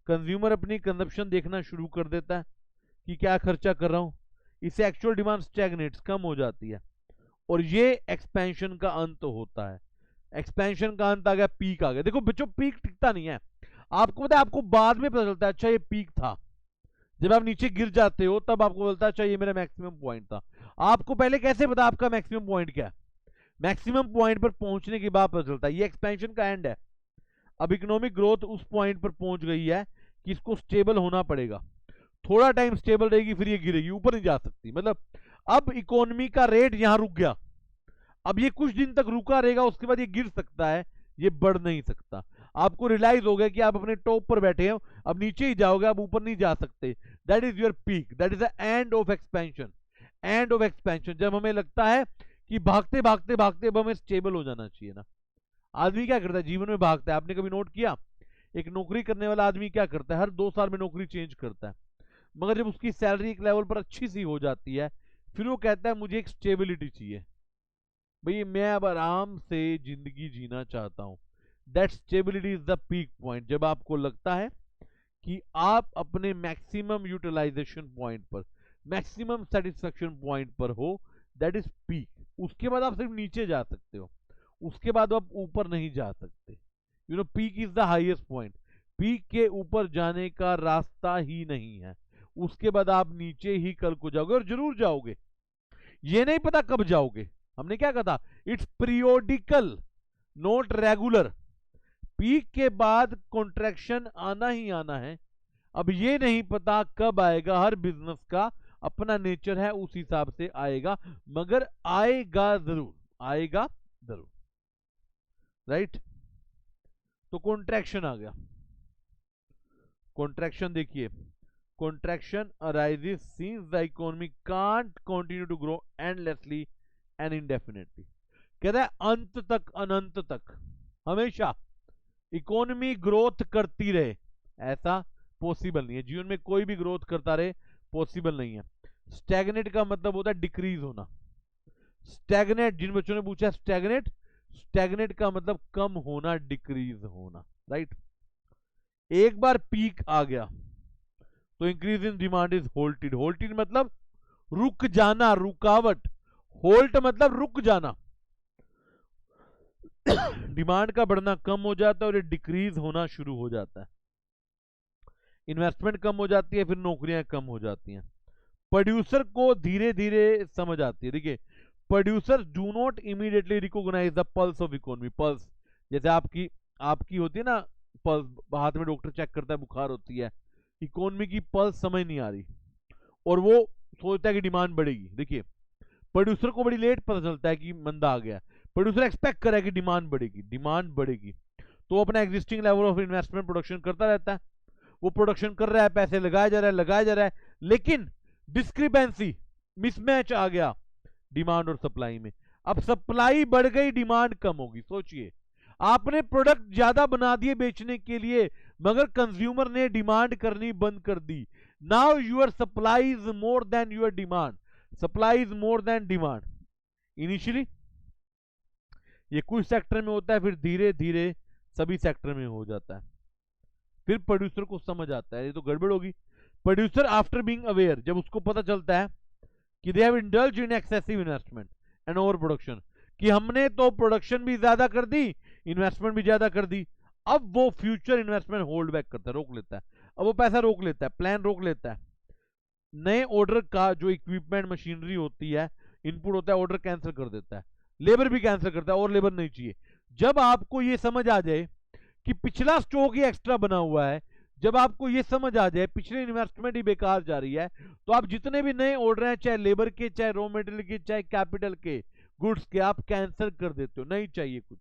[SPEAKER 1] कंज्यूमर अपनी कंजप्शन देखना शुरू कर देता है कि क्या खर्चा कर रहा हूं, इससे एक्चुअल डिमांड स्टैग्नेट्स, कम हो जाती है, और ये एक्सपेंशन का अंत होता है। एक्सपेंशन का अंत आ गया, पीक आ गया। देखो बच्चों, पीक टिकता नहीं है, आपको पता है, आपको बाद में पता चलता है अच्छा ये पीक था। जब आप नीचे गिर जाते हो तब आपको बोलता है अच्छा ये मेरा मैक्सिमम पॉइंट था। आपको पहले कैसे पता आपका मैक्सिमम पॉइंट क्या है? मैक्सिमम पॉइंट पर पहुंचने के बाद पता चलता है। ये एक्सपेंशन का एंड है। अब इकोनॉमिक ग्रोथ उस पॉइंट पर पहुंच गई है कि इसको स्टेबल होना पड़ेगा। थोड़ा टाइम स्टेबल रहेगी, फिर ये गिरेगी, ऊपर नहीं जा सकती। मतलब अब इकोनॉमी का रेट यहां रुक गया, अब ये कुछ दिन तक रुका रहेगा, उसके बाद ये गिर सकता है, ये बढ़ नहीं सकता। आपको रियलाइज हो गया कि आप अपने टॉप पर बैठे हो, अब नीचे ही जाओगे, आप ऊपर नहीं जा सकते। That is your peak, that is the end of expansion. End of expansion जब हमें लगता है कि भागते भागते भागते अब हमें स्टेबल हो जाना चाहिए ना। आदमी क्या करता है जीवन में? भागता है। आपने कभी नोट किया एक नौकरी करने वाला आदमी क्या करता है? हर 2 साल में नौकरी चेंज करता है, मगर जब उसकी सैलरी एक लेवल पर अच्छी सी हो जाती है, फिर वो कहता है मुझे एक स्टेबिलिटी चाहिए, भाई मैं अब आराम से जिंदगी जीना चाहता हूं। That stability is the peak point. जब आपको लगता है कि आप अपने मैक्सिमम यूटिलाइजेशन पॉइंट पर, मैक्सिमम सेटिस्फेक्शन पॉइंट पर हो, दैट इज पीक। उसके बाद आप सिर्फ नीचे जा सकते हो, उसके बाद आप ऊपर नहीं जा सकते। You know, peak is the highest point. Peak के ऊपर जाने का रास्ता ही नहीं है। उसके बाद आप नीचे ही कल को जाओगे, और जरूर जाओगे, ये नहीं पता कब जाओगे। हमने क्या कहा था? It's periodical, not regular. Peak के बाद कॉन्ट्रैक्शन आना ही आना है। अब ये नहीं पता कब आएगा, हर बिजनेस का अपना नेचर है, उस हिसाब से आएगा, मगर आएगा जरूर, आएगा जरूर, राइट। तो कॉन्ट्रैक्शन आ गया। कॉन्ट्रैक्शन देखिए, contraction arises since the economy can't continue to grow endlessly and indefinitely. कहता है अंत तक, अनंत तक हमेशा इकोनॉमी ग्रोथ करती रहे, ऐसा पॉसिबल नहीं है। जीवन में कोई भी ग्रोथ करता रहे पॉसिबल नहीं है। स्टैग्नेट का मतलब होता है डिक्रीज होना। स्टैग्नेट, जिन बच्चों ने पूछा स्टैग्नेट, स्टैग्नेट का मतलब कम होना, डिक्रीज होना, राइट। एक बार पीक आ गया तो इंक्रीज इन डिमांड इज होल्टेड। होल्टेड मतलब रुक जाना, रुकावट। होल्ट मतलब रुक जाना। डिमांड का बढ़ना कम हो जाता है और ये डिक्रीज होना शुरू हो जाता है। इन्वेस्टमेंट कम हो जाती है, फिर नौकरियां कम हो जाती हैं। प्रोड्यूसर को धीरे धीरे समझ आती है। देखिए, producer do not immediately recognise the pulse of economy. Pulse जैसे आपकी आपकी होती है ना, पल्स हाथ में डॉक्टर चेक करता है, बुखार होती है, इकोनॉमी की पल्स समझ नहीं आ रही और वो सोचता है कि डिमांड बढ़ेगी। देखिए, प्रोड्यूसर को बड़ी लेट पता चलता है कि मंदा आ गया। प्रोड्यूसर एक्सपेक्ट कर रहा है कि डिमांड बढ़ेगी, डिमांड बढ़ेगी, तो वो अपना existing level of investment production करता रहता है। वो प्रोडक्शन कर रहा है, पैसे लगाया जा रहा है, लगाया जा रहा है, लेकिन डिस्क्रिपेंसी, मिसमैच आ गया डिमांड और सप्लाई में। अब सप्लाई बढ़ गई, डिमांड कम होगी। सोचिए, आपने प्रोडक्ट ज्यादा बना दिए बेचने के लिए, मगर कंज्यूमर ने डिमांड करनी बंद कर दी। Now your supply is more than your demand. Supply is more than demand. Initially ये कुछ सेक्टर में होता है, फिर धीरे धीरे सभी सेक्टर में हो जाता है। फिर प्रोड्यूसर को समझ आता है ये तो गड़बड़ होगी। प्रोड्यूसर आफ्टर बीइंग अवेयर, जब उसको पता चलता है कि they have indulged in excessive investment and over production, कि हमने तो प्रोडक्शन भी ज्यादा कर दी, इन्वेस्टमेंट भी ज्यादा कर दी, अब वो फ्यूचर इन्वेस्टमेंट होल्ड बैक करता है, रोक लेता है। अब वो पैसा रोक लेता है, प्लान रोक लेता है। नए ऑर्डर का जो इक्विपमेंट मशीनरी होती है, इनपुट होता है, ऑर्डर कैंसिल कर देता है, लेबर भी कैंसिल करता है, और लेबर नहीं चाहिए। जब आपको ये समझ आ जाए कि पिछला स्टॉक ही एक्स्ट्रा बना हुआ है, जब आपको ये समझ आ जाए पिछली इन्वेस्टमेंट ही बेकार जा रही है, तो आप जितने भी नए ऑर्डर हैं, चाहे लेबर के, चाहे रॉ मटेरियल के, चाहे कैपिटल के, गुड्स के, आप कैंसिल कर देते हो, नहीं चाहिए कुछ।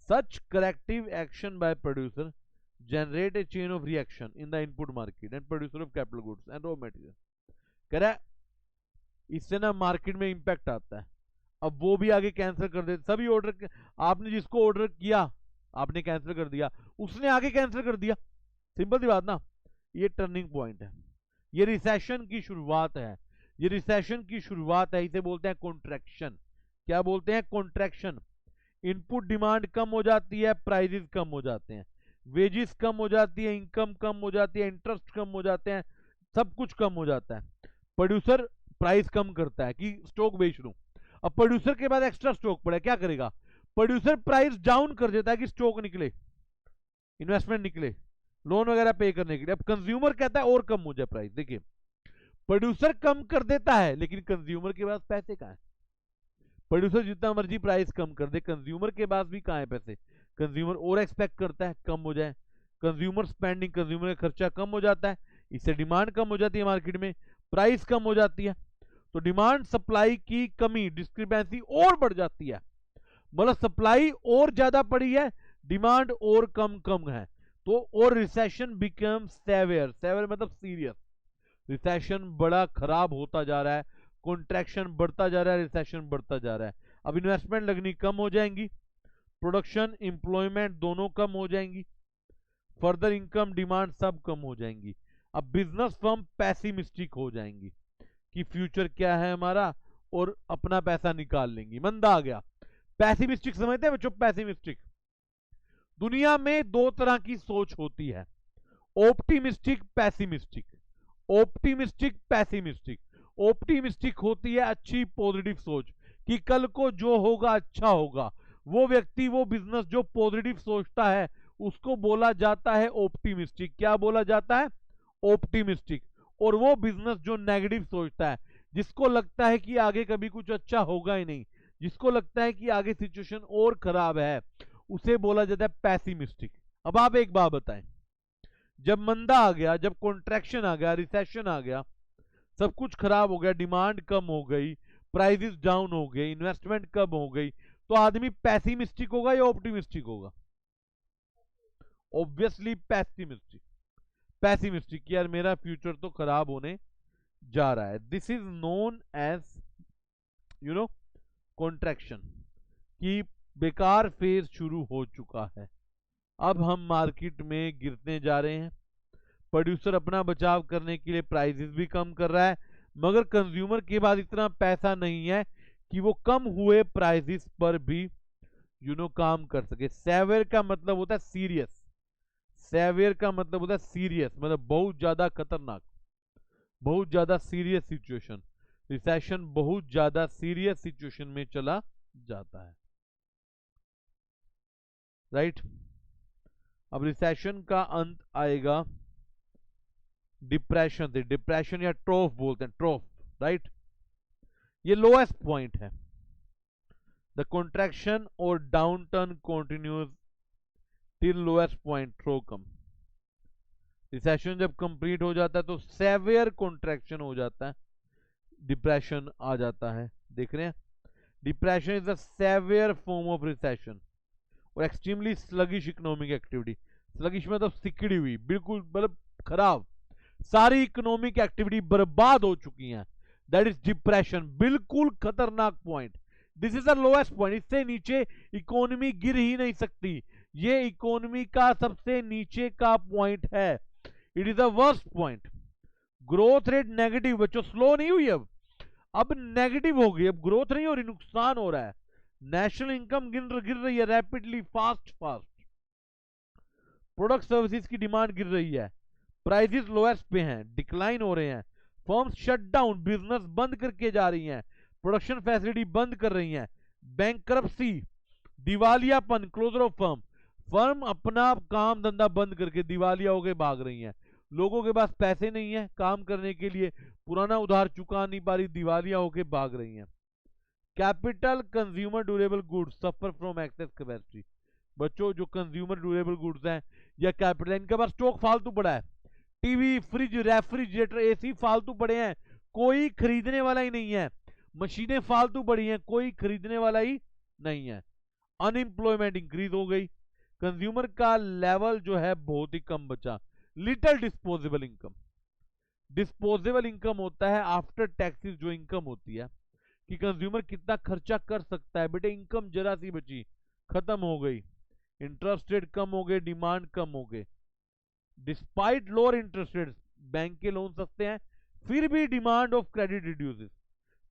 [SPEAKER 1] Such corrective action by producer generate a chain of reaction in the input market and producer of capital goods and raw material। कह रहा है इससे ना मार्केट में इंपैक्ट आता है। अब वो भी आगे कैंसिल कर देते, सभी ऑर्डर, आपने जिसको ऑर्डर किया आपने कैंसिल कर दिया, उसने आगे कैंसिल कर दिया। सिंपल सी बात ना। ये टर्निंग पॉइंट है, ये रिसेशन की शुरुआत है, ये रिसेशन की शुरुआत है, इसे बोलते हैं कॉन्ट्रैक्शन। क्या बोलते हैं, कॉन्ट्रैक्शन। इनपुट डिमांड कम हो जाती है, प्राइजेस कम हो जाते हैं, वेजेस कम हो जाती है, इनकम कम हो जाती है, इंटरेस्ट कम हो जाते हैं, सब कुछ कम हो जाता है। प्रोड्यूसर प्राइस कम करता है कि स्टॉक बेच लूं। अब प्रोड्यूसर के बाद एक्स्ट्रा स्टॉक पड़ा, क्या करेगा, प्रोड्यूसर प्राइस डाउन कर देता है कि स्टॉक निकले, इन्वेस्टमेंट निकले, लोन वगैरह पे करने के लिए। अब कंज्यूमर कहता है और कम हो जाए प्राइस। देखिए, प्रोड्यूसर कम कर देता है लेकिन कंज्यूमर के पास पैसे कहां है। प्रोड्यूसर जितना मर्जी प्राइस कम कर दे, कंज्यूमर के पास भी कहां है पैसे। कंज्यूमर और एक्सपेक्ट करता है कम हो जाए, कंज्यूमर स्पेंडिंग, कंज्यूमर का खर्चा कम हो जाता है, इससे डिमांड कम हो जाती है मार्केट में, प्राइस कम हो जाती है। तो डिमांड सप्लाई की कमी, डिस्क्रिपेंसी और बढ़ जाती है, मतलब सप्लाई और ज्यादा पड़ी है, डिमांड और कम कम है। तो और रिसेशन बिकम सेवियर, सेवियर मतलब सीरियस, रिसेशन बड़ा खराब होता जा रहा है, कॉन्ट्रैक्शन बढ़ता जा रहा है, रिसेशन बढ़ता जा रहा है। अब इन्वेस्टमेंट लगनी कम हो जाएंगी, प्रोडक्शन एम्प्लॉयमेंट दोनों कम हो जाएंगी, फर्दर इनकम डिमांड सब कम हो जाएंगी। अब बिजनेस फर्म पैसिमिस्टिक हो जाएंगी कि फ्यूचर क्या है हमारा, और अपना पैसा निकाल लेंगी, मंदा आ गया। पैसिमिस्टिक समझते हैं बच्चों, पैसिमिस्टिक। दुनिया में दो तरह की सोच होती है, optimistic pessimistic, optimistic pessimistic. Optimistic होती है अच्छी पॉजिटिव सोच कि कल को जो होगा अच्छा होगा, वो व्यक्ति वो बिजनेस जो पॉजिटिव सोचता है उसको बोला जाता है ऑप्टिमिस्टिक। क्या बोला जाता है, ऑप्टिमिस्टिक। और वो बिजनेस जो नेगेटिव सोचता है, जिसको लगता है कि आगे कभी कुछ अच्छा होगा ही नहीं, जिसको लगता है कि आगे सिचुएशन और खराब है, उसे बोला जाता है पैसिमिस्टिक। अब आप एक बात बताएं, जब मंदा आ गया, जब कॉन्ट्रैक्शन आ गया, रिसेशन आ गया, सब कुछ खराब हो गया, डिमांड कम हो गई, प्राइसेस डाउन हो गए, इन्वेस्टमेंट कम हो गई, तो आदमी पैसिमिस्टिक होगा या ऑप्टिमिस्टिक होगा, ऑब्वियसली पैसिमिस्टिक। पैसिमिस्टिक, यार मेरा फ्यूचर तो खराब होने जा रहा है। This is known as contraction, कि बेकार फेज शुरू हो चुका है, अब हम मार्केट में गिरने जा रहे हैं। प्रोड्यूसर अपना बचाव करने के लिए प्राइसेस भी कम कर रहा है, मगर कंज्यूमर के पास इतना पैसा नहीं है कि वो कम हुए प्राइसेस पर भी काम कर सके। सेवियर का मतलब होता है सीरियस, सेवियर का मतलब होता है सीरियस, मतलब बहुत ज्यादा खतरनाक, बहुत ज्यादा सीरियस सिचुएशन। रिसेशन बहुत ज्यादा सीरियस सिचुएशन में चला जाता है, राइट। अब रिसेशन का अंत आएगा डिप्रेशन से, डिप्रेशन या ट्रोफ बोलते हैं, ट्रोफ, राइट। ये लोएस्ट पॉइंट है। द कॉन्ट्रैक्शन और down turn continues till lowest point ट्रोकम। रिसेशन जब कंप्लीट हो जाता है तो सेवियर कॉन्ट्रैक्शन हो जाता है, डिप्रेशन आ जाता है। देख रहे हैं, depression is the severe form of recession और extremely sluggish economic activity. Sluggish मतलब सिकड़ी हुई, बिल्कुल मतलब खराब, सारी इकोनॉमिक एक्टिविटी बर्बाद हो चुकी है, दैट इज डिप्रेशन। बिल्कुल खतरनाक point, this is the lowest point, इससे नीचे इकोनॉमी गिर ही नहीं सकती, ये इकोनॉमी का सबसे नीचे का पॉइंट है, it is the worst point. Growth rate negative, बच्चों स्लो नहीं हुई, अब नेगेटिव हो गई, अब ग्रोथ नहीं हो रही, नुकसान हो रहा है। नेशनल इनकम गिर रही है रैपिडली, फास्ट। प्रोडक्ट सर्विसेज की डिमांड गिर रही है, प्राइसेस लोएस्ट पे हैं, डिक्लाइन हो रहे हैं, फर्म्स शट डाउन, बिजनेस बंद करके जा रही हैं, प्रोडक्शन फैसिलिटी बंद कर रही हैं, बैंकरप्सी, दिवालियापन, क्लोजर ऑफ फर्म, फर्म अपना काम धंधा बंद करके दिवालिया होकर भाग रही हैं। लोगों के पास पैसे नहीं है काम करने के लिए, पुराना उधार चुका नहीं पा रही, दिवालिया होकर भाग रही हैं। Capital consumer durable goods suffer from access capacity. बच्चों जो कंज्यूमर ड्यूरेबल गुड्स हैं या कैपिटल, इनके पास स्टॉक फालतू पड़ा है, टीवी, फ्रिज, रेफ्रिजरेटर, एसी फालतू पड़े हैं, कोई खरीदने वाला ही नहीं है, मशीनें फालतू पड़ी हैं, कोई खरीदने वाला ही नहीं है। अनएम्प्लॉयमेंट इंक्रीज हो गई, कंज्यूमर का लेवल जो है बहुत ही कम बचा। Little disposable income, disposable income होता है आफ्टर टैक्सेस जो इनकम होती है कि कंज्यूमर कितना खर्चा कर सकता है। बेटे इनकम जरा सी बची, खत्म हो गई, इंटरेस्ट रेट कम हो गए, डिमांड कम हो गए। Despite lower interest rate, bank के लोन सस्ते हैं फिर भी डिमांड ऑफ क्रेडिट रिड्यूसेस,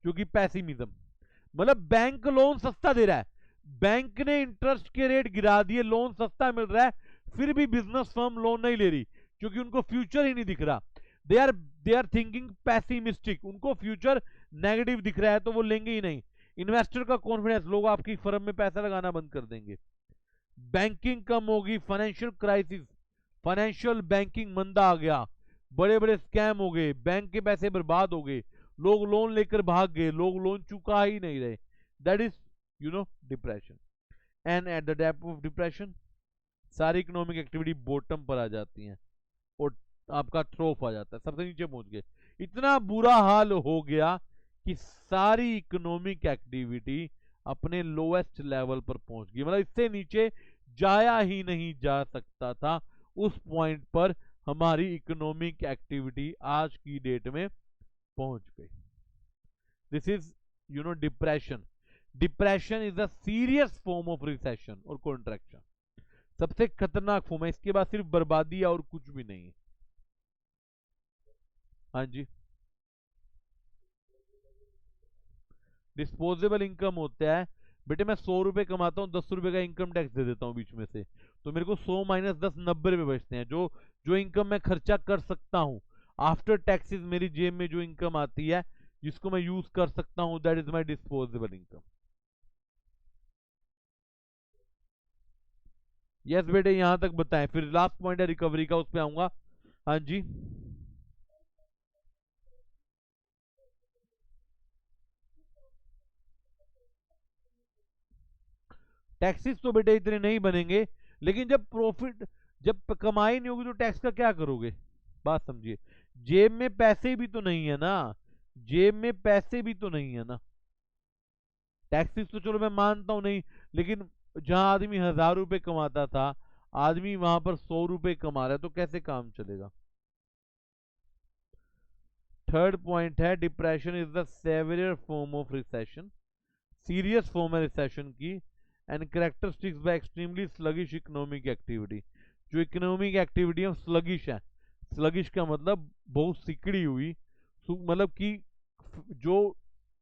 [SPEAKER 1] क्योंकि पैसिमिज्म। मतलब बैंक लोन सस्ता दे रहा है, बैंक ने इंटरेस्ट के रेट गिरा दिए, लोन सस्ता मिल रहा है, फिर भी बिजनेस फर्म लोन नहीं ले रही क्योंकि उनको फ्यूचर ही नहीं दिख रहा। दे आर थिंकिंग पैसिमिस्टिक, उनको फ्यूचर नेगेटिव दिख रहा है तो वो लेंगे ही नहीं। इन्वेस्टर का कॉन्फिडेंस, लोग आपकी फर्म में पैसा लगाना बंद कर देंगे। बैंकिंग कम होगी, फाइनेंशियल क्राइसिस, फाइनेंशियल बैंकिंग मंदा आ गया, बड़े बड़े स्कैम हो गए, बैंक के पैसे बर्बाद हो गए, लोग लोन लेकर भाग गए, लोग लोन चुका ही नहीं रहे। That is depression. And at the depth of depression सारी इकोनॉमिक एक्टिविटी बॉटम पर आ जाती हैं और आपका थ्रोफ आ जाता है, सबसे नीचे पहुंच गए। इतना बुरा हाल हो गया कि सारी इकोनॉमिक एक्टिविटी अपने लोएस्ट लेवल पर पहुंच गई, मतलब इससे नीचे जाया ही नहीं जा सकता था। उस पॉइंट पर हमारी इकोनॉमिक एक्टिविटी आज की डेट में पहुंच गई। This is depression. Depression is a serious form of recession और कॉन्ट्रैक्शन, सबसे खतरनाक फॉर्म है। इसके बाद सिर्फ बर्बादी है और कुछ भी नहीं है। हाँ जी, डिस्पोजेबल इनकम होता है बेटे, मैं 100 रुपए कमाता हूँ, 10 रुपए का इनकम टैक्स दे देता हूँ बीच में से, तो मेरे को 100 माइनस 10 90 रुपए बचते हैं। जो जो इनकम मैं खर्चा कर सकता हूँ आफ्टर टैक्सेस, मेरी जेब में जो इनकम आती है जिसको मैं यूज कर सकता हूँ, that is my disposable income. Yes बेटे, यहां तक बताएं, फिर लास्ट पॉइंट है रिकवरी का, उस पर आऊंगा। हाँ जी, टैक्सेस तो बेटे इतने नहीं बनेंगे, लेकिन जब प्रॉफिट, जब कमाई नहीं होगी तो टैक्स का क्या करोगे? बात समझिए, जेब में पैसे भी तो नहीं है ना, जेब में पैसे भी तो नहीं है ना। टैक्सेस तो चलो मैं मानता हूं नहीं, लेकिन जहां आदमी 1000 रुपए कमाता था, आदमी वहां पर 100 रुपए कमा रहा है, तो कैसे काम चलेगा? थर्ड पॉइंट है, depression is the severe form of recession, serious form है रिसेशन की। And characteristics by extremely sluggish economic activity, जो इकोनॉमिक एक्टिविटी है स्लगिश है। स्लगिश का मतलब बहुत सिकड़ी हुई, मतलब कि जो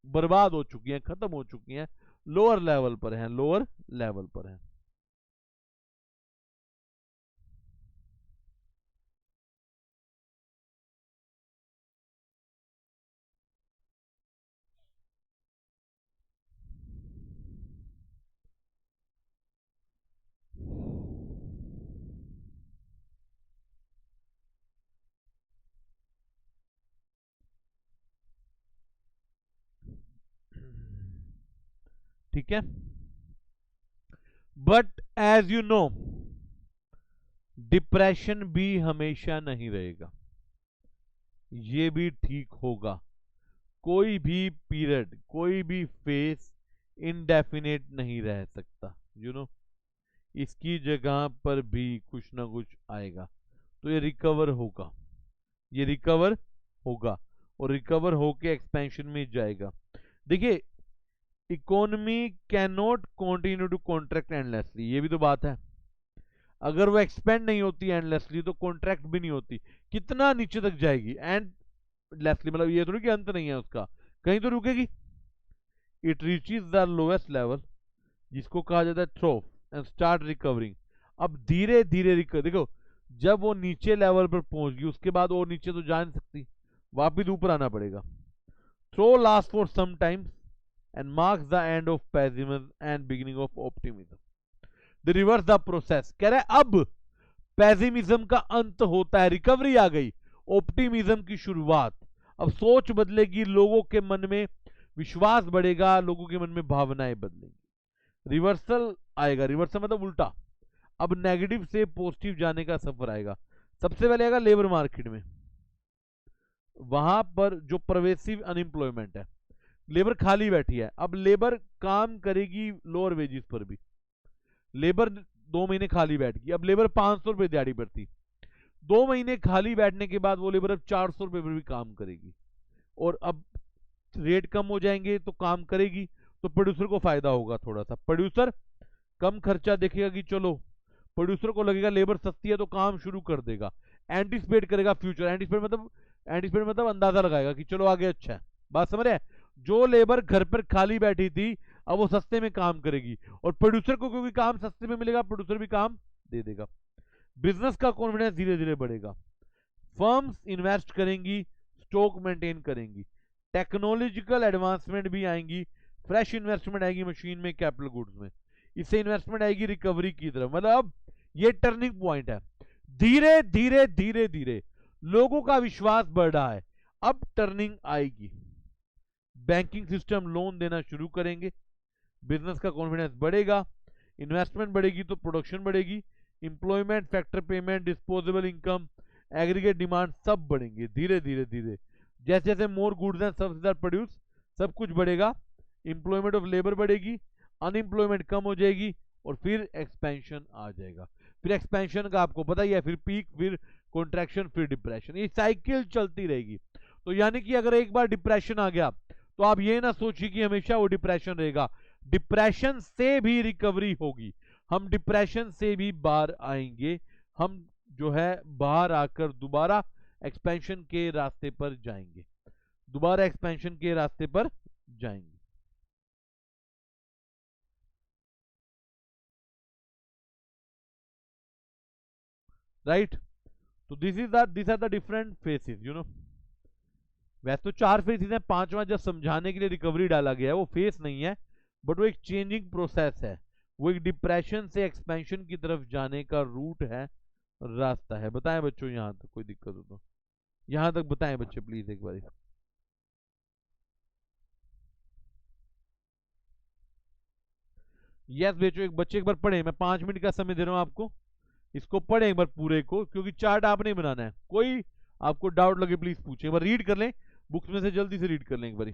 [SPEAKER 1] बर्बाद हो चुकी हैं, खत्म हो चुकी हैं, लोअर लेवल पर हैं, लोअर लेवल पर हैं। ठीक है, but as you know depression भी हमेशा नहीं रहेगा, ये भी ठीक होगा। कोई भी पीरियड, कोई भी फेस इनडेफिनेट नहीं रह सकता, इसकी जगह पर भी कुछ ना कुछ आएगा, तो ये रिकवर होगा, ये रिकवर होगा और रिकवर होके एक्सपेंशन में जाएगा। देखिए, economy can not continue to contract endlessly, ये भी तो बात है। अगर वो एक्सपेंड नहीं होती एंडलेसली तो कॉन्ट्रैक्ट भी नहीं होती। कितना नीचे तक जाएगी एंडलेसली, मतलब ये थोड़ी कि अंत नहीं है उसका, कहीं तो रुकेगी। It reaches the lowest level, जिसको कहा जाता है थ्रोफ, एंड स्टार्ट रिकवरिंग। अब धीरे धीरे रिकवर, देखो जब वो नीचे लेवल पर पहुंच गई उसके बाद और नीचे तो जा नहीं सकती, वापिस ऊपर आना पड़ेगा। Trough last for some times and marks the end of pessimism and beginning of optimism. The reverse the process, कह रहा है अब पेसिमिज्म का अंत होता है, रिकवरी आ गई, ऑप्टिमिज्म की शुरुआत। अब सोच बदलेगी, लोगों के मन में विश्वास बढ़ेगा, लोगों के मन में भावनाएं बदलेंगी, रिवर्सल आएगा। रिवर्सल मतलब उल्टा, अब नेगेटिव से पॉजिटिव जाने का सफर आएगा। सबसे पहले आएगा लेबर मार्केट में, वहां पर जो परवेसिव अनएम्प्लॉयमेंट है, लेबर खाली बैठी है, अब लेबर काम करेगी लोअर वेजेस पर भी। लेबर 2 महीने खाली बैठ गई, अब लेबर 500 रुपए दिहाड़ी पर थी, 2 महीने खाली बैठने के बाद वो लेबर अब 400 रुपए पर भी काम करेगी, और अब रेट कम हो जाएंगे तो काम करेगी, तो प्रोड्यूसर को फायदा होगा थोड़ा सा, प्रोड्यूसर कम खर्चा देखेगा कि चलो, प्रोड्यूसर को लगेगा लेबर सस्ती है तो काम शुरू कर देगा, एंटिसिपेट करेगा फ्यूचर। एंटिसिपेट मतलब अंदाजा लगाएगा कि चलो आगे अच्छा है, बात समझ रहे हैं? जो लेबर घर पर खाली बैठी थी अब वो सस्ते में काम करेगी, और प्रोड्यूसर को क्योंकि काम सस्ते में मिलेगा प्रोड्यूसर भी काम दे देगा। बिजनेस का कॉन्फिडेंस धीरे धीरे बढ़ेगा। फर्म्स इन्वेस्ट करेंगी, स्टॉक मेंटेन करेंगी, टेक्नोलॉजिकल एडवांसमेंट भी आएंगी, फ्रेश इन्वेस्टमेंट आएगी मशीन में, कैपिटल गुड्स में, इससे इन्वेस्टमेंट आएगी रिकवरी की तरफ। मतलब ये टर्निंग पॉइंट है। धीरे धीरे धीरे धीरे लोगों का विश्वास बढ़ रहा है, अब टर्निंग आएगी। बैंकिंग सिस्टम लोन देना शुरू करेंगे, बिजनेस का कॉन्फिडेंस बढ़ेगा, इन्वेस्टमेंट बढ़ेगी तो प्रोडक्शन बढ़ेगी, employment factor, payment, disposable income, aggregate demand सब बढ़ेंगे धीरे धीरे धीरे। जैसे जैसे more goods and services are produce, सब कुछ बढ़ेगा, इंप्लॉयमेंट ऑफ लेबर बढ़ेगी, अनएम्प्लॉयमेंट कम हो जाएगी, और फिर एक्सपेंशन आ जाएगा। फिर एक्सपेंशन का आपको पता ही है, फिर पीक, फिर कॉन्ट्रैक्शन, फिर डिप्रेशन, ये साइकिल चलती रहेगी। तो यानी कि अगर एक बार डिप्रेशन आ गया तो आप ये ना सोचिए कि हमेशा वो डिप्रेशन रहेगा, डिप्रेशन से भी रिकवरी होगी, हम डिप्रेशन से भी बाहर आएंगे, हम जो है बाहर आकर दोबारा एक्सपेंशन के रास्ते पर जाएंगे, दोबारा एक्सपेंशन के रास्ते पर जाएंगे। राइट, तो this are the different phases, you know. वैसे तो 4 फेसेस हैं, पांचवा जब समझाने के लिए रिकवरी डाला गया है, वो फेस नहीं है बट वो एक चेंजिंग प्रोसेस है, वो एक डिप्रेशन से एक्सपेंशन की तरफ जाने का रूट है, रास्ता है। बताएं बच्चों, यहां तक कोई दिक्कत हो तो यहां तक बताएं बच्चे प्लीज एक बार। यस बच्चों, एक बच्चे एक बार पढ़े, मैं 5 मिनट का समय दे रहा हूं आपको, इसको पढ़े एक बार पूरे को, क्योंकि चार्ट आपने बनाना है। कोई आपको डाउट लगे प्लीज पूछे, एक बार रीड कर लें बुक्स में से, जल्दी से रीड कर लें एक बार।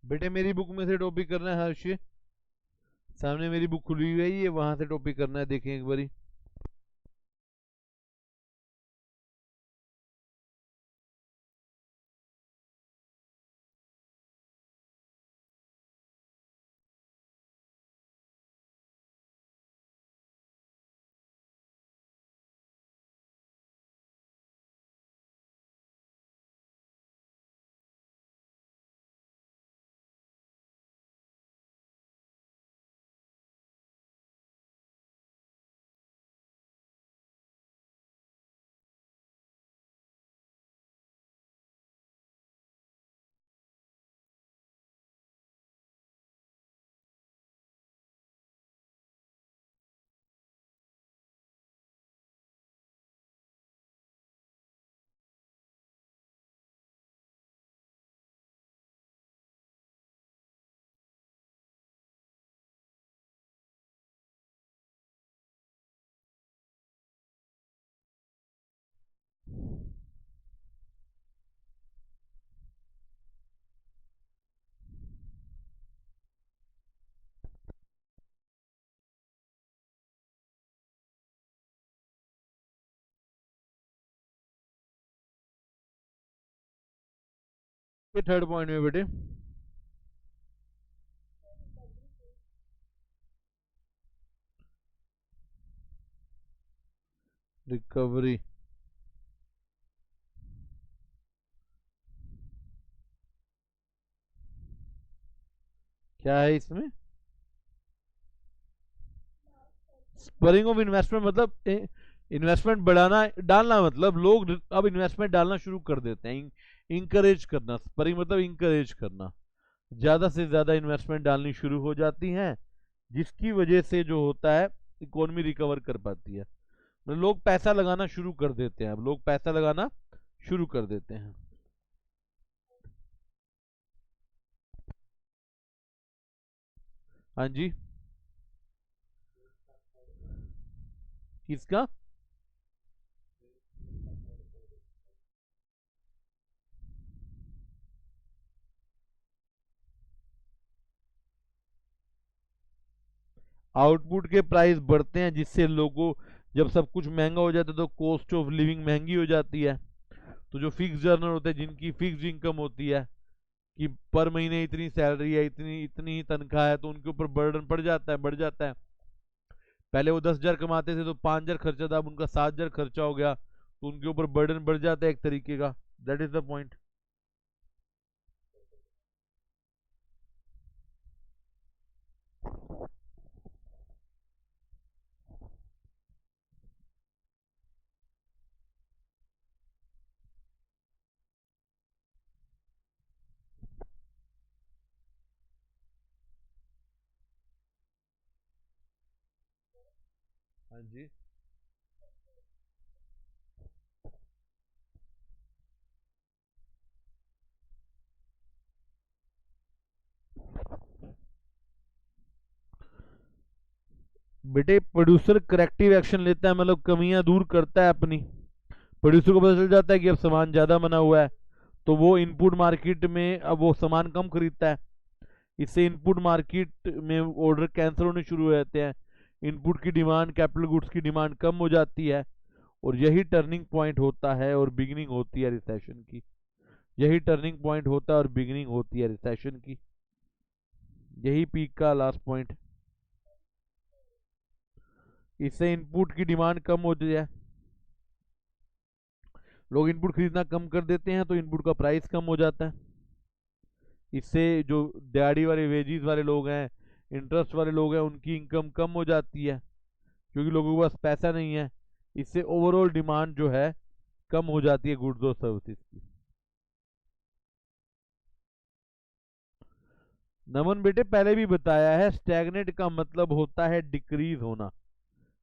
[SPEAKER 1] बेटे मेरी बुक में से टॉपिक करना है हर्ष, सामने मेरी बुक खुली हुई है, ये वहां से टॉपिक करना है, देखें एक बारी। ये थर्ड पॉइंट में बेटे, रिकवरी क्या है इसमें, स्परिंग ऑफ इन्वेस्टमेंट, मतलब इन्वेस्टमेंट बढ़ाना, डालना, मतलब लोग अब इन्वेस्टमेंट डालना शुरू कर देते हैं, इंकरेज करना, स्परिंग मतलब इंकरेज करना, ज्यादा से ज्यादा इन्वेस्टमेंट डालनी शुरू हो जाती हैं, जिसकी वजह से जो होता है इकोनॉमी रिकवर कर पाती है। लोग पैसा लगाना शुरू कर देते हैं, अब लोग पैसा लगाना शुरू कर देते हैं। हाँ जी। किसका? आउटपुट के प्राइस बढ़ते हैं, जिससे लोगों, जब सब कुछ महंगा हो जाता है तो कॉस्ट ऑफ लिविंग महंगी हो जाती है। तो जो फिक्स जर्नर होते हैं, जिनकी फिक्स इनकम होती है कि पर महीने इतनी सैलरी है, इतनी इतनी ही तनख्वाह है, तो उनके ऊपर बर्डन पड़ जाता है, बढ़ जाता है। पहले वो 10,000 कमाते थे तो 5,000 खर्चा था, अब उनका 7,000 खर्चा हो गया, तो उनके ऊपर बर्डन बढ़ जाता है एक तरीके का। That is the point. हाँ जी। बेटे प्रोड्यूसर करेक्टिव एक्शन लेता है, मतलब कमियां दूर करता है अपनी। प्रोड्यूसर को पता चल जाता है कि अब सामान ज़्यादा बना हुआ है, तो वो इनपुट मार्केट में अब वो सामान कम खरीदता है। इससे इनपुट मार्केट में ऑर्डर कैंसिल होने शुरू हो जाते हैं, इनपुट की डिमांड, कैपिटल गुड्स की डिमांड कम हो जाती है। और यही टर्निंग पॉइंट होता है और बिगिनिंग होती है रिसेशन की। यही टर्निंग पॉइंट होता है और बिगिनिंग होती है रिसेशन की। यही पीक का लास्ट पॉइंट। इससे इनपुट की डिमांड कम होती है, लोग इनपुट खरीदना कम कर देते हैं, तो इनपुट का प्राइस कम हो जाता है। इससे जो दिहाड़ी वाले, वेजिस वाले लोग हैं, इंटरेस्ट वाले लोग हैं, उनकी इनकम कम हो जाती है, क्योंकि लोगों के पास पैसा नहीं है। इससे ओवरऑल डिमांड जो है कम हो जाती है गुड्स और सर्विसेज की। नमन बेटे पहले भी बताया है, स्टैग्नेट का मतलब होता है डिक्रीज होना,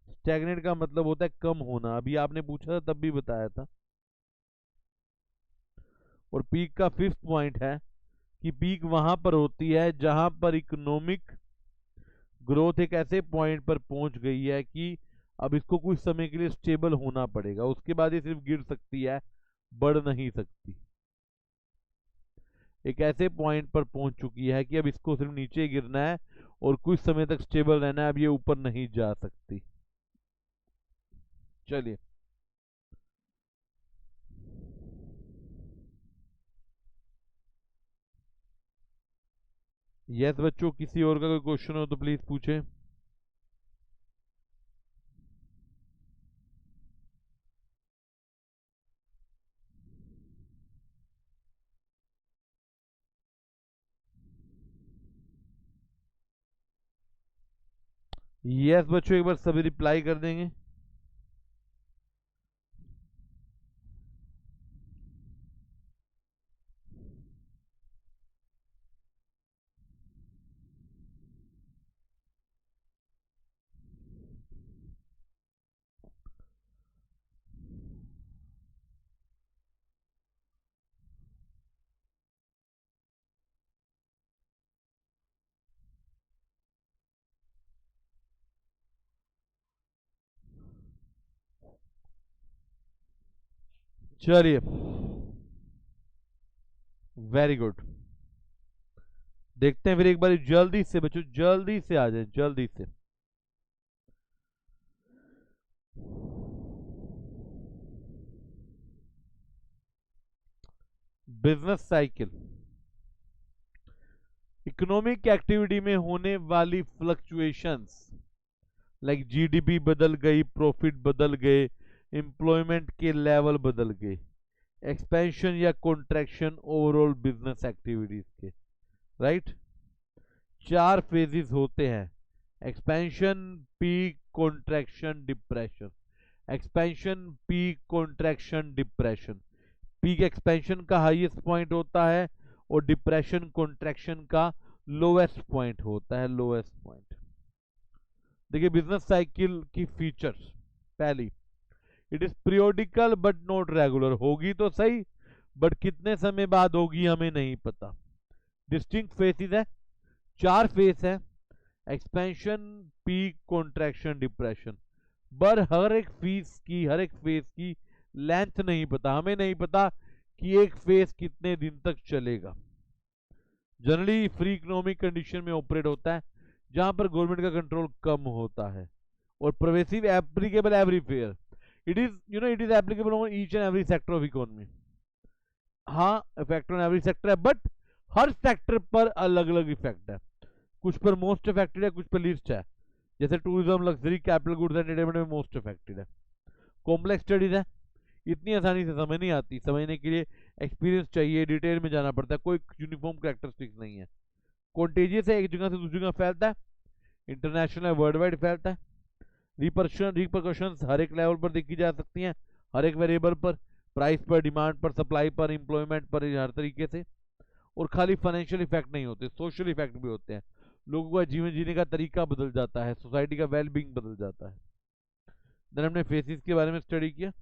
[SPEAKER 1] स्टैग्नेट का मतलब होता है कम होना। अभी आपने पूछा था तब भी बताया था। और पीक का फिफ्थ पॉइंट है कि पीक वहां पर होती है जहां पर इकोनॉमिक ग्रोथ एक ऐसे पॉइंट पर पहुंच गई है कि अब इसको कुछ समय के लिए स्टेबल होना पड़ेगा, उसके बाद ये सिर्फ गिर सकती है, बढ़ नहीं सकती। एक ऐसे पॉइंट पर पहुंच चुकी है कि अब इसको सिर्फ नीचे गिरना है और कुछ समय तक स्टेबल रहना है, अब ये ऊपर नहीं जा सकती। चलिए। यस बच्चों, किसी और का कोई क्वेश्चन हो तो प्लीज पूछें। यस बच्चों, एक बार सभी रिप्लाई कर देंगे। चलिए, वेरी गुड। देखते हैं फिर एक बार, जल्दी से बच्चों, जल्दी से आ जाए, जल्दी से। बिजनेस साइकिल, इकोनॉमिक एक्टिविटी में होने वाली फ्लक्चुएशंस, लाइक जीडीपी बदल गई, प्रॉफिट बदल गए, एम्प्लॉयमेंट के लेवल बदल गए, एक्सपेंशन या कॉन्ट्रैक्शन ओवरऑल बिजनेस एक्टिविटीज के, राइट। चार फेजेस होते हैं: expansion, peak, contraction, depression. Expansion, peak, contraction, depression. Peak expansion का हाईएस्ट पॉइंट होता है और डिप्रेशन कॉन्ट्रैक्शन का लोएस्ट पॉइंट होता है, लोएस्ट पॉइंट। देखिए बिजनेस साइकिल की फीचर्स। पहली, it is periodical but not regular, होगी तो सही बट कितने समय बाद होगी हमें नहीं पता। डिस्टिंक्ट फेसेस है, 4 फेस है, एक्सपेंशन, पीक, कॉन्ट्रैक्शन, डिप्रेशन। पर हर एक फेस की लेंथ नहीं पता, हमें नहीं पता कि एक फेस कितने दिन तक चलेगा। जनरली फ्री इकोनॉमिक कंडीशन में ऑपरेट होता है जहां पर गवर्नमेंट का कंट्रोल कम होता है, और pervasive applicable everywhere, it is applicable on each and every sector of economy. हाँ, इफेक्ट ऑन एवरी सेक्टर है, बट हर सेक्टर पर अलग अलग इफेक्ट है। कुछ पर मोस्ट इफेक्टेड है, कुछ पर लीस्ट है। जैसे tourism, luxury, capital goods entertainment में मोस्ट इफेक्टेड है। कॉम्प्लेक्स स्टडीज है, इतनी आसानी से समझ नहीं आती, समझने के लिए एक्सपीरियंस चाहिए, डिटेल में जाना पड़ता है, कोई यूनिफॉर्म कैरेक्टरिस्टिक्स नहीं है। कॉन्टेजियस है, एक जगह से दूसरी जगह फैलता है, इंटरनेशनल है, वर्ल्ड वाइड फैलता है। रिपरकशंस हर एक लेवल पर देखी जा सकती हैं, हर एक वेरिएबल पर, प्राइस पर, डिमांड पर, सप्लाई पर, एम्प्लॉयमेंट पर, हर तरीके से। और खाली फाइनेंशियल इफेक्ट नहीं होते, सोशल इफेक्ट भी होते हैं। लोगों का जीवन जीने का तरीका बदल जाता है, सोसाइटी का वेलबींग बदल जाता है। देन हमने फेसिस के बारे में स्टडी किया,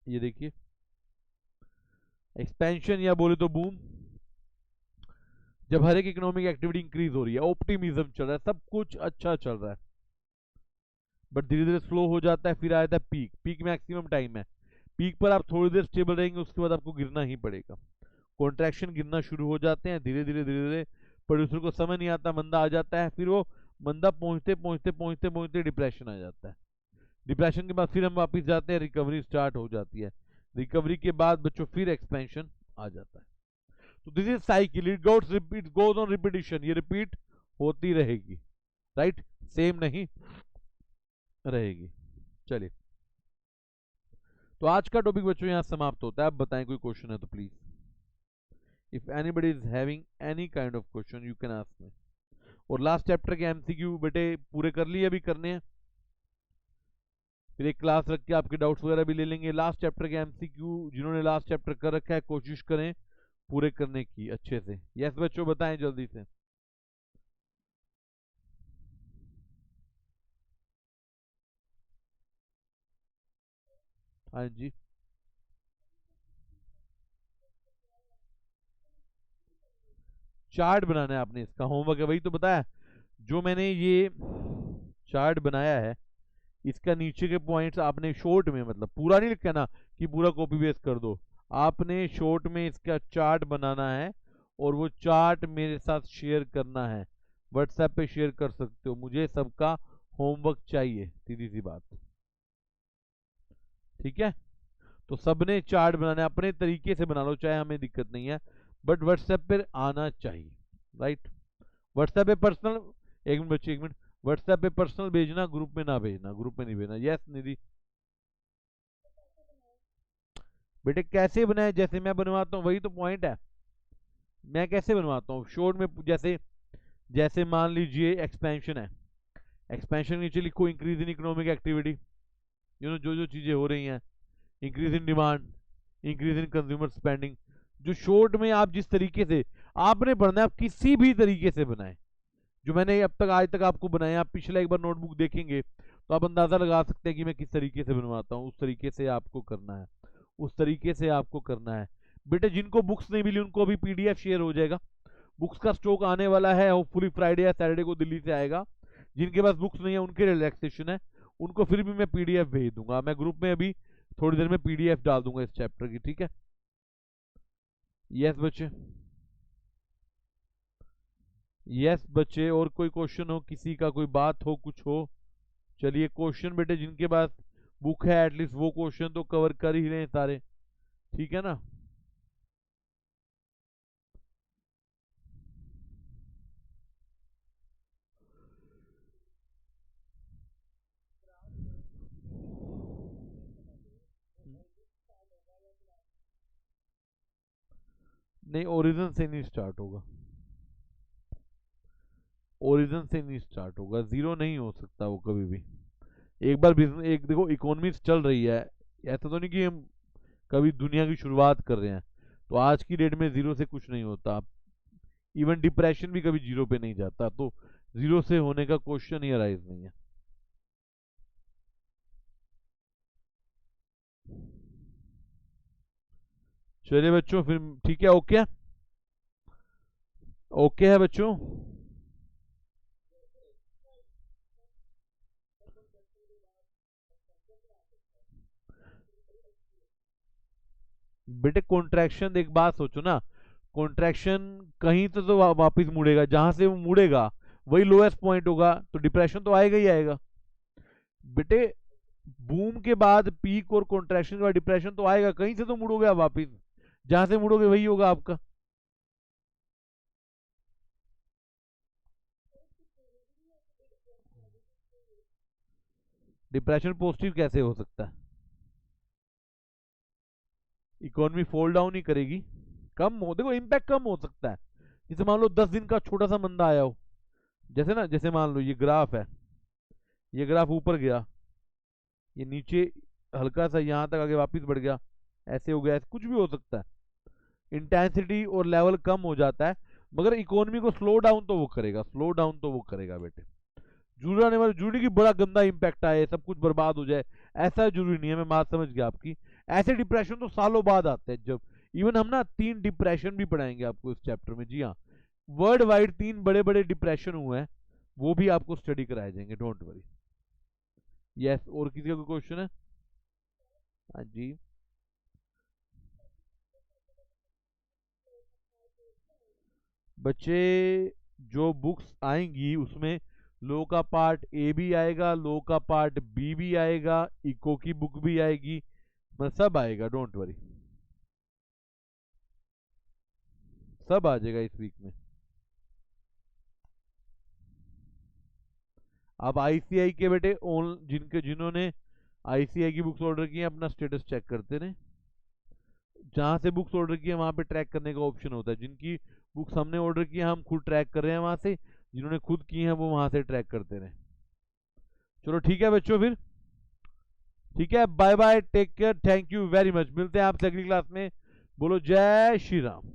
[SPEAKER 1] ये देखिए, एक्सपेंशन या बोले तो बूम, जब हर एक इकोनॉमिक एक्टिविटी इंक्रीज हो रही है, ऑप्टिमिज्म चल रहा है, सब कुछ अच्छा चल रहा है, बट धीरे धीरे स्लो हो जाता है। फिर आ जाता है पीक, पीक मैक्सिमम टाइम है, पीक पर आप थोड़ी देर स्टेबल रहेंगे, उसके बाद आपको गिरना ही पड़ेगा। कॉन्ट्रैक्शन, गिरना शुरू हो जाते हैं धीरे धीरे धीरे धीरे, प्रोड्यूसर को समझ नहीं आता, मंदा आ जाता है, फिर वो मंदा पहुंचते पहुंचते पहुंचते पहुंचते डिप्रेशन आ जाता है। डिप्रेशन के बाद फिर हम वापस जाते हैं, रिकवरी स्टार्ट हो जाती है, रिकवरी के बाद बच्चों फिर एक्सपेंशन आ जाता है। तो this is cycle, it goes on repetition, ये रिपीट होती रहेगी, राइट, सेम नहीं रहेगी। चलिए, तो आज का टॉपिक बच्चों यहाँ समाप्त होता है। अब बताएं कोई क्वेश्चन है तो please, if anybody is having any kind of question you can ask me. और लास्ट चैप्टर के एमसीक्यू बेटे पूरे कर लिए, अभी करने हैं, फिर एक क्लास रख के आपके डाउट्स वगैरह भी ले लेंगे। लास्ट चैप्टर के एमसीक्यू जिन्होंने लास्ट चैप्टर कर रखा है कोशिश करें पूरे करने की अच्छे से। यस बच्चों, बताएं जल्दी से। हाँ जी, चार्ट बनाना है आपने, इसका होमवर्क है, वही तो बताया। जो मैंने ये चार्ट बनाया है, इसका नीचे के पॉइंट्स आपने शॉर्ट में, मतलब पूरा नहीं लिखा ना कि पूरा कॉपी पेस्ट कर दो, आपने शॉर्ट में इसका चार्ट बनाना है, और वो चार्ट मेरे साथ शेयर करना है। व्हाट्सएप पे शेयर कर सकते हो, मुझे सबका होमवर्क चाहिए, सीधी सी बात, ठीक है। तो सबने चार्ट बनाना है, अपने तरीके से बना लो, चाहे, हमें दिक्कत नहीं है, बट व्हाट्सएप पे आना चाहिए, राइट। व्हाट्सएप पे पर्सनल, एक मिनट बच्चे, एक मिनट, व्हाट्सएप पे पर्सनल भेजना, ग्रुप में ना भेजना, ग्रुप में नहीं भेजना। यस निधि, बेटे कैसे बनाए, जैसे मैं बनवाता हूँ वही तो पॉइंट है। मैं कैसे बनवाता हूँ शॉर्ट में, जैसे जैसे मान लीजिए एक्सपेंशन है, एक्सपेंशन नीचे लिखो इंक्रीज इन इकोनॉमिक एक्टिविटी, जो जो चीजें हो रही हैं, increase in demand, increase in consumer spending. जो शॉर्ट में आप जिस तरीके से आपने पढ़ना है, आप किसी भी तरीके से बनाए, जो मैंने अब तक आज तक आपको बनाया, आप पिछला एक बार नोटबुक देखेंगे तो आप अंदाजा लगा सकते हैं कि मैं किस तरीके से बनवाता हूँ। उस तरीके से आपको करना है, उस तरीके से आपको करना है। बेटे जिनको बुक्स नहीं मिली उनको अभी पीडीएफ शेयर हो जाएगा, बुक्स का स्टॉक आने वाला है, होपफुली फ्राइडे या सैटरडे को दिल्ली से आएगा। जिनके पास बुक्स नहीं है उनके रिलैक्सेशन है, उनको फिर भी मैं पीडीएफ भेज दूंगा, मैं ग्रुप में अभी थोड़ी देर में पीडीएफ डाल दूंगा इस चैप्टर की, ठीक है। यस बच्चे, यस बच्चे, और कोई क्वेश्चन हो किसी का, कोई बात हो, कुछ हो। चलिए, क्वेश्चन बेटे जिनके पास बुक है एटलीस्ट वो क्वेश्चन तो कवर कर ही रहे सारे, ठीक है ना। नहीं, ओरिजिन से नहीं स्टार्ट होगा, ओरिजिन से नहीं स्टार्ट होगा, जीरो नहीं हो सकता वो कभी भी। एक बार बिजनेस, एक देखो इकोनॉमी चल रही है, ऐसा तो नहीं कि हम कभी दुनिया की शुरुआत कर रहे हैं, तो आज की डेट में जीरो से कुछ नहीं होता। इवन डिप्रेशन भी कभी जीरो पे नहीं जाता, तो जीरो से होने का क्वेश्चन ही अराइज नहीं है। चलिए बच्चों, फिर ठीक है, ओके ओके है बच्चों। बेटे कॉन्ट्रैक्शन, एक बात सोचो ना, कॉन्ट्रैक्शन कहीं तो वापिस मुड़ेगा, जहां से वो मुड़ेगा वही लोएस्ट पॉइंट होगा, तो डिप्रेशन तो आएगा ही आएगा बेटे। बूम के बाद पीक और कॉन्ट्रैक्शन के बाद डिप्रेशन तो आएगा, कहीं से तो मुड़ोगे आप वापिस, जहां से मुड़ोगे वही होगा आपका। डिप्रेशन पॉजिटिव कैसे हो सकता है? इकोनॉमी फॉल डाउन ही करेगी, कम हो, देखो इम्पैक्ट कम हो सकता है। जैसे मान लो 10 दिन का छोटा सा मंदा आया हो, जैसे ना, जैसे मान लो ये ग्राफ है, ये ग्राफ ऊपर गया, ये नीचे हल्का सा यहां तक आगे वापस बढ़ गया, ऐसे हो गया, ऐसे कुछ भी हो सकता है। इंटेंसिटी और लेवल कम हो जाता है, मगर इकोनॉमी को स्लो डाउन तो वो करेगा, स्लो डाउन तो वो करेगा बेटे। जरूरी आने वाले, जरूरी की बड़ा गंदा इंपैक्ट आए, सब कुछ बर्बाद हो जाए, ऐसा जरूरी नहीं है। मैं बात समझ गया आपकी। ऐसे डिप्रेशन तो सालों बाद आते हैं, जब इवन हम ना 3 डिप्रेशन भी पढ़ाएंगे आपको इस चैप्टर में, जी हाँ, वर्ल्ड वाइड 3 बड़े बड़े डिप्रेशन हुए हैं, वो भी आपको स्टडी कराए जाएंगे, डोंट वरी। यस, और किसी का कोई क्वेश्चन है? हाँ जी। बच्चे जो बुक्स आएंगी उसमें लो का पार्ट ए भी आएगा, लो का पार्ट बी भी आएगा, इको की बुक भी आएगी, मतलब सब आएगा, डोंट वरी, सब आ जाएगा इस वीक में। अब आईसीआई के बेटे जिन्होंने आईसीआई की बुक्स ऑर्डर की हैं, अपना स्टेटस चेक करते रहे। जहां से बुक्स ऑर्डर की है वहां पे ट्रैक करने का ऑप्शन होता है, जिनकी बुक्स हमने ऑर्डर की है हम खुद ट्रैक कर रहे हैं वहां से, जिन्होंने खुद की है वो वहां से ट्रैक करते रहे। चलो ठीक है बच्चों, फिर ठीक है, bye bye, take care, thank you very much, मिलते हैं आपसे अगली क्लास में। बोलो जय श्री राम।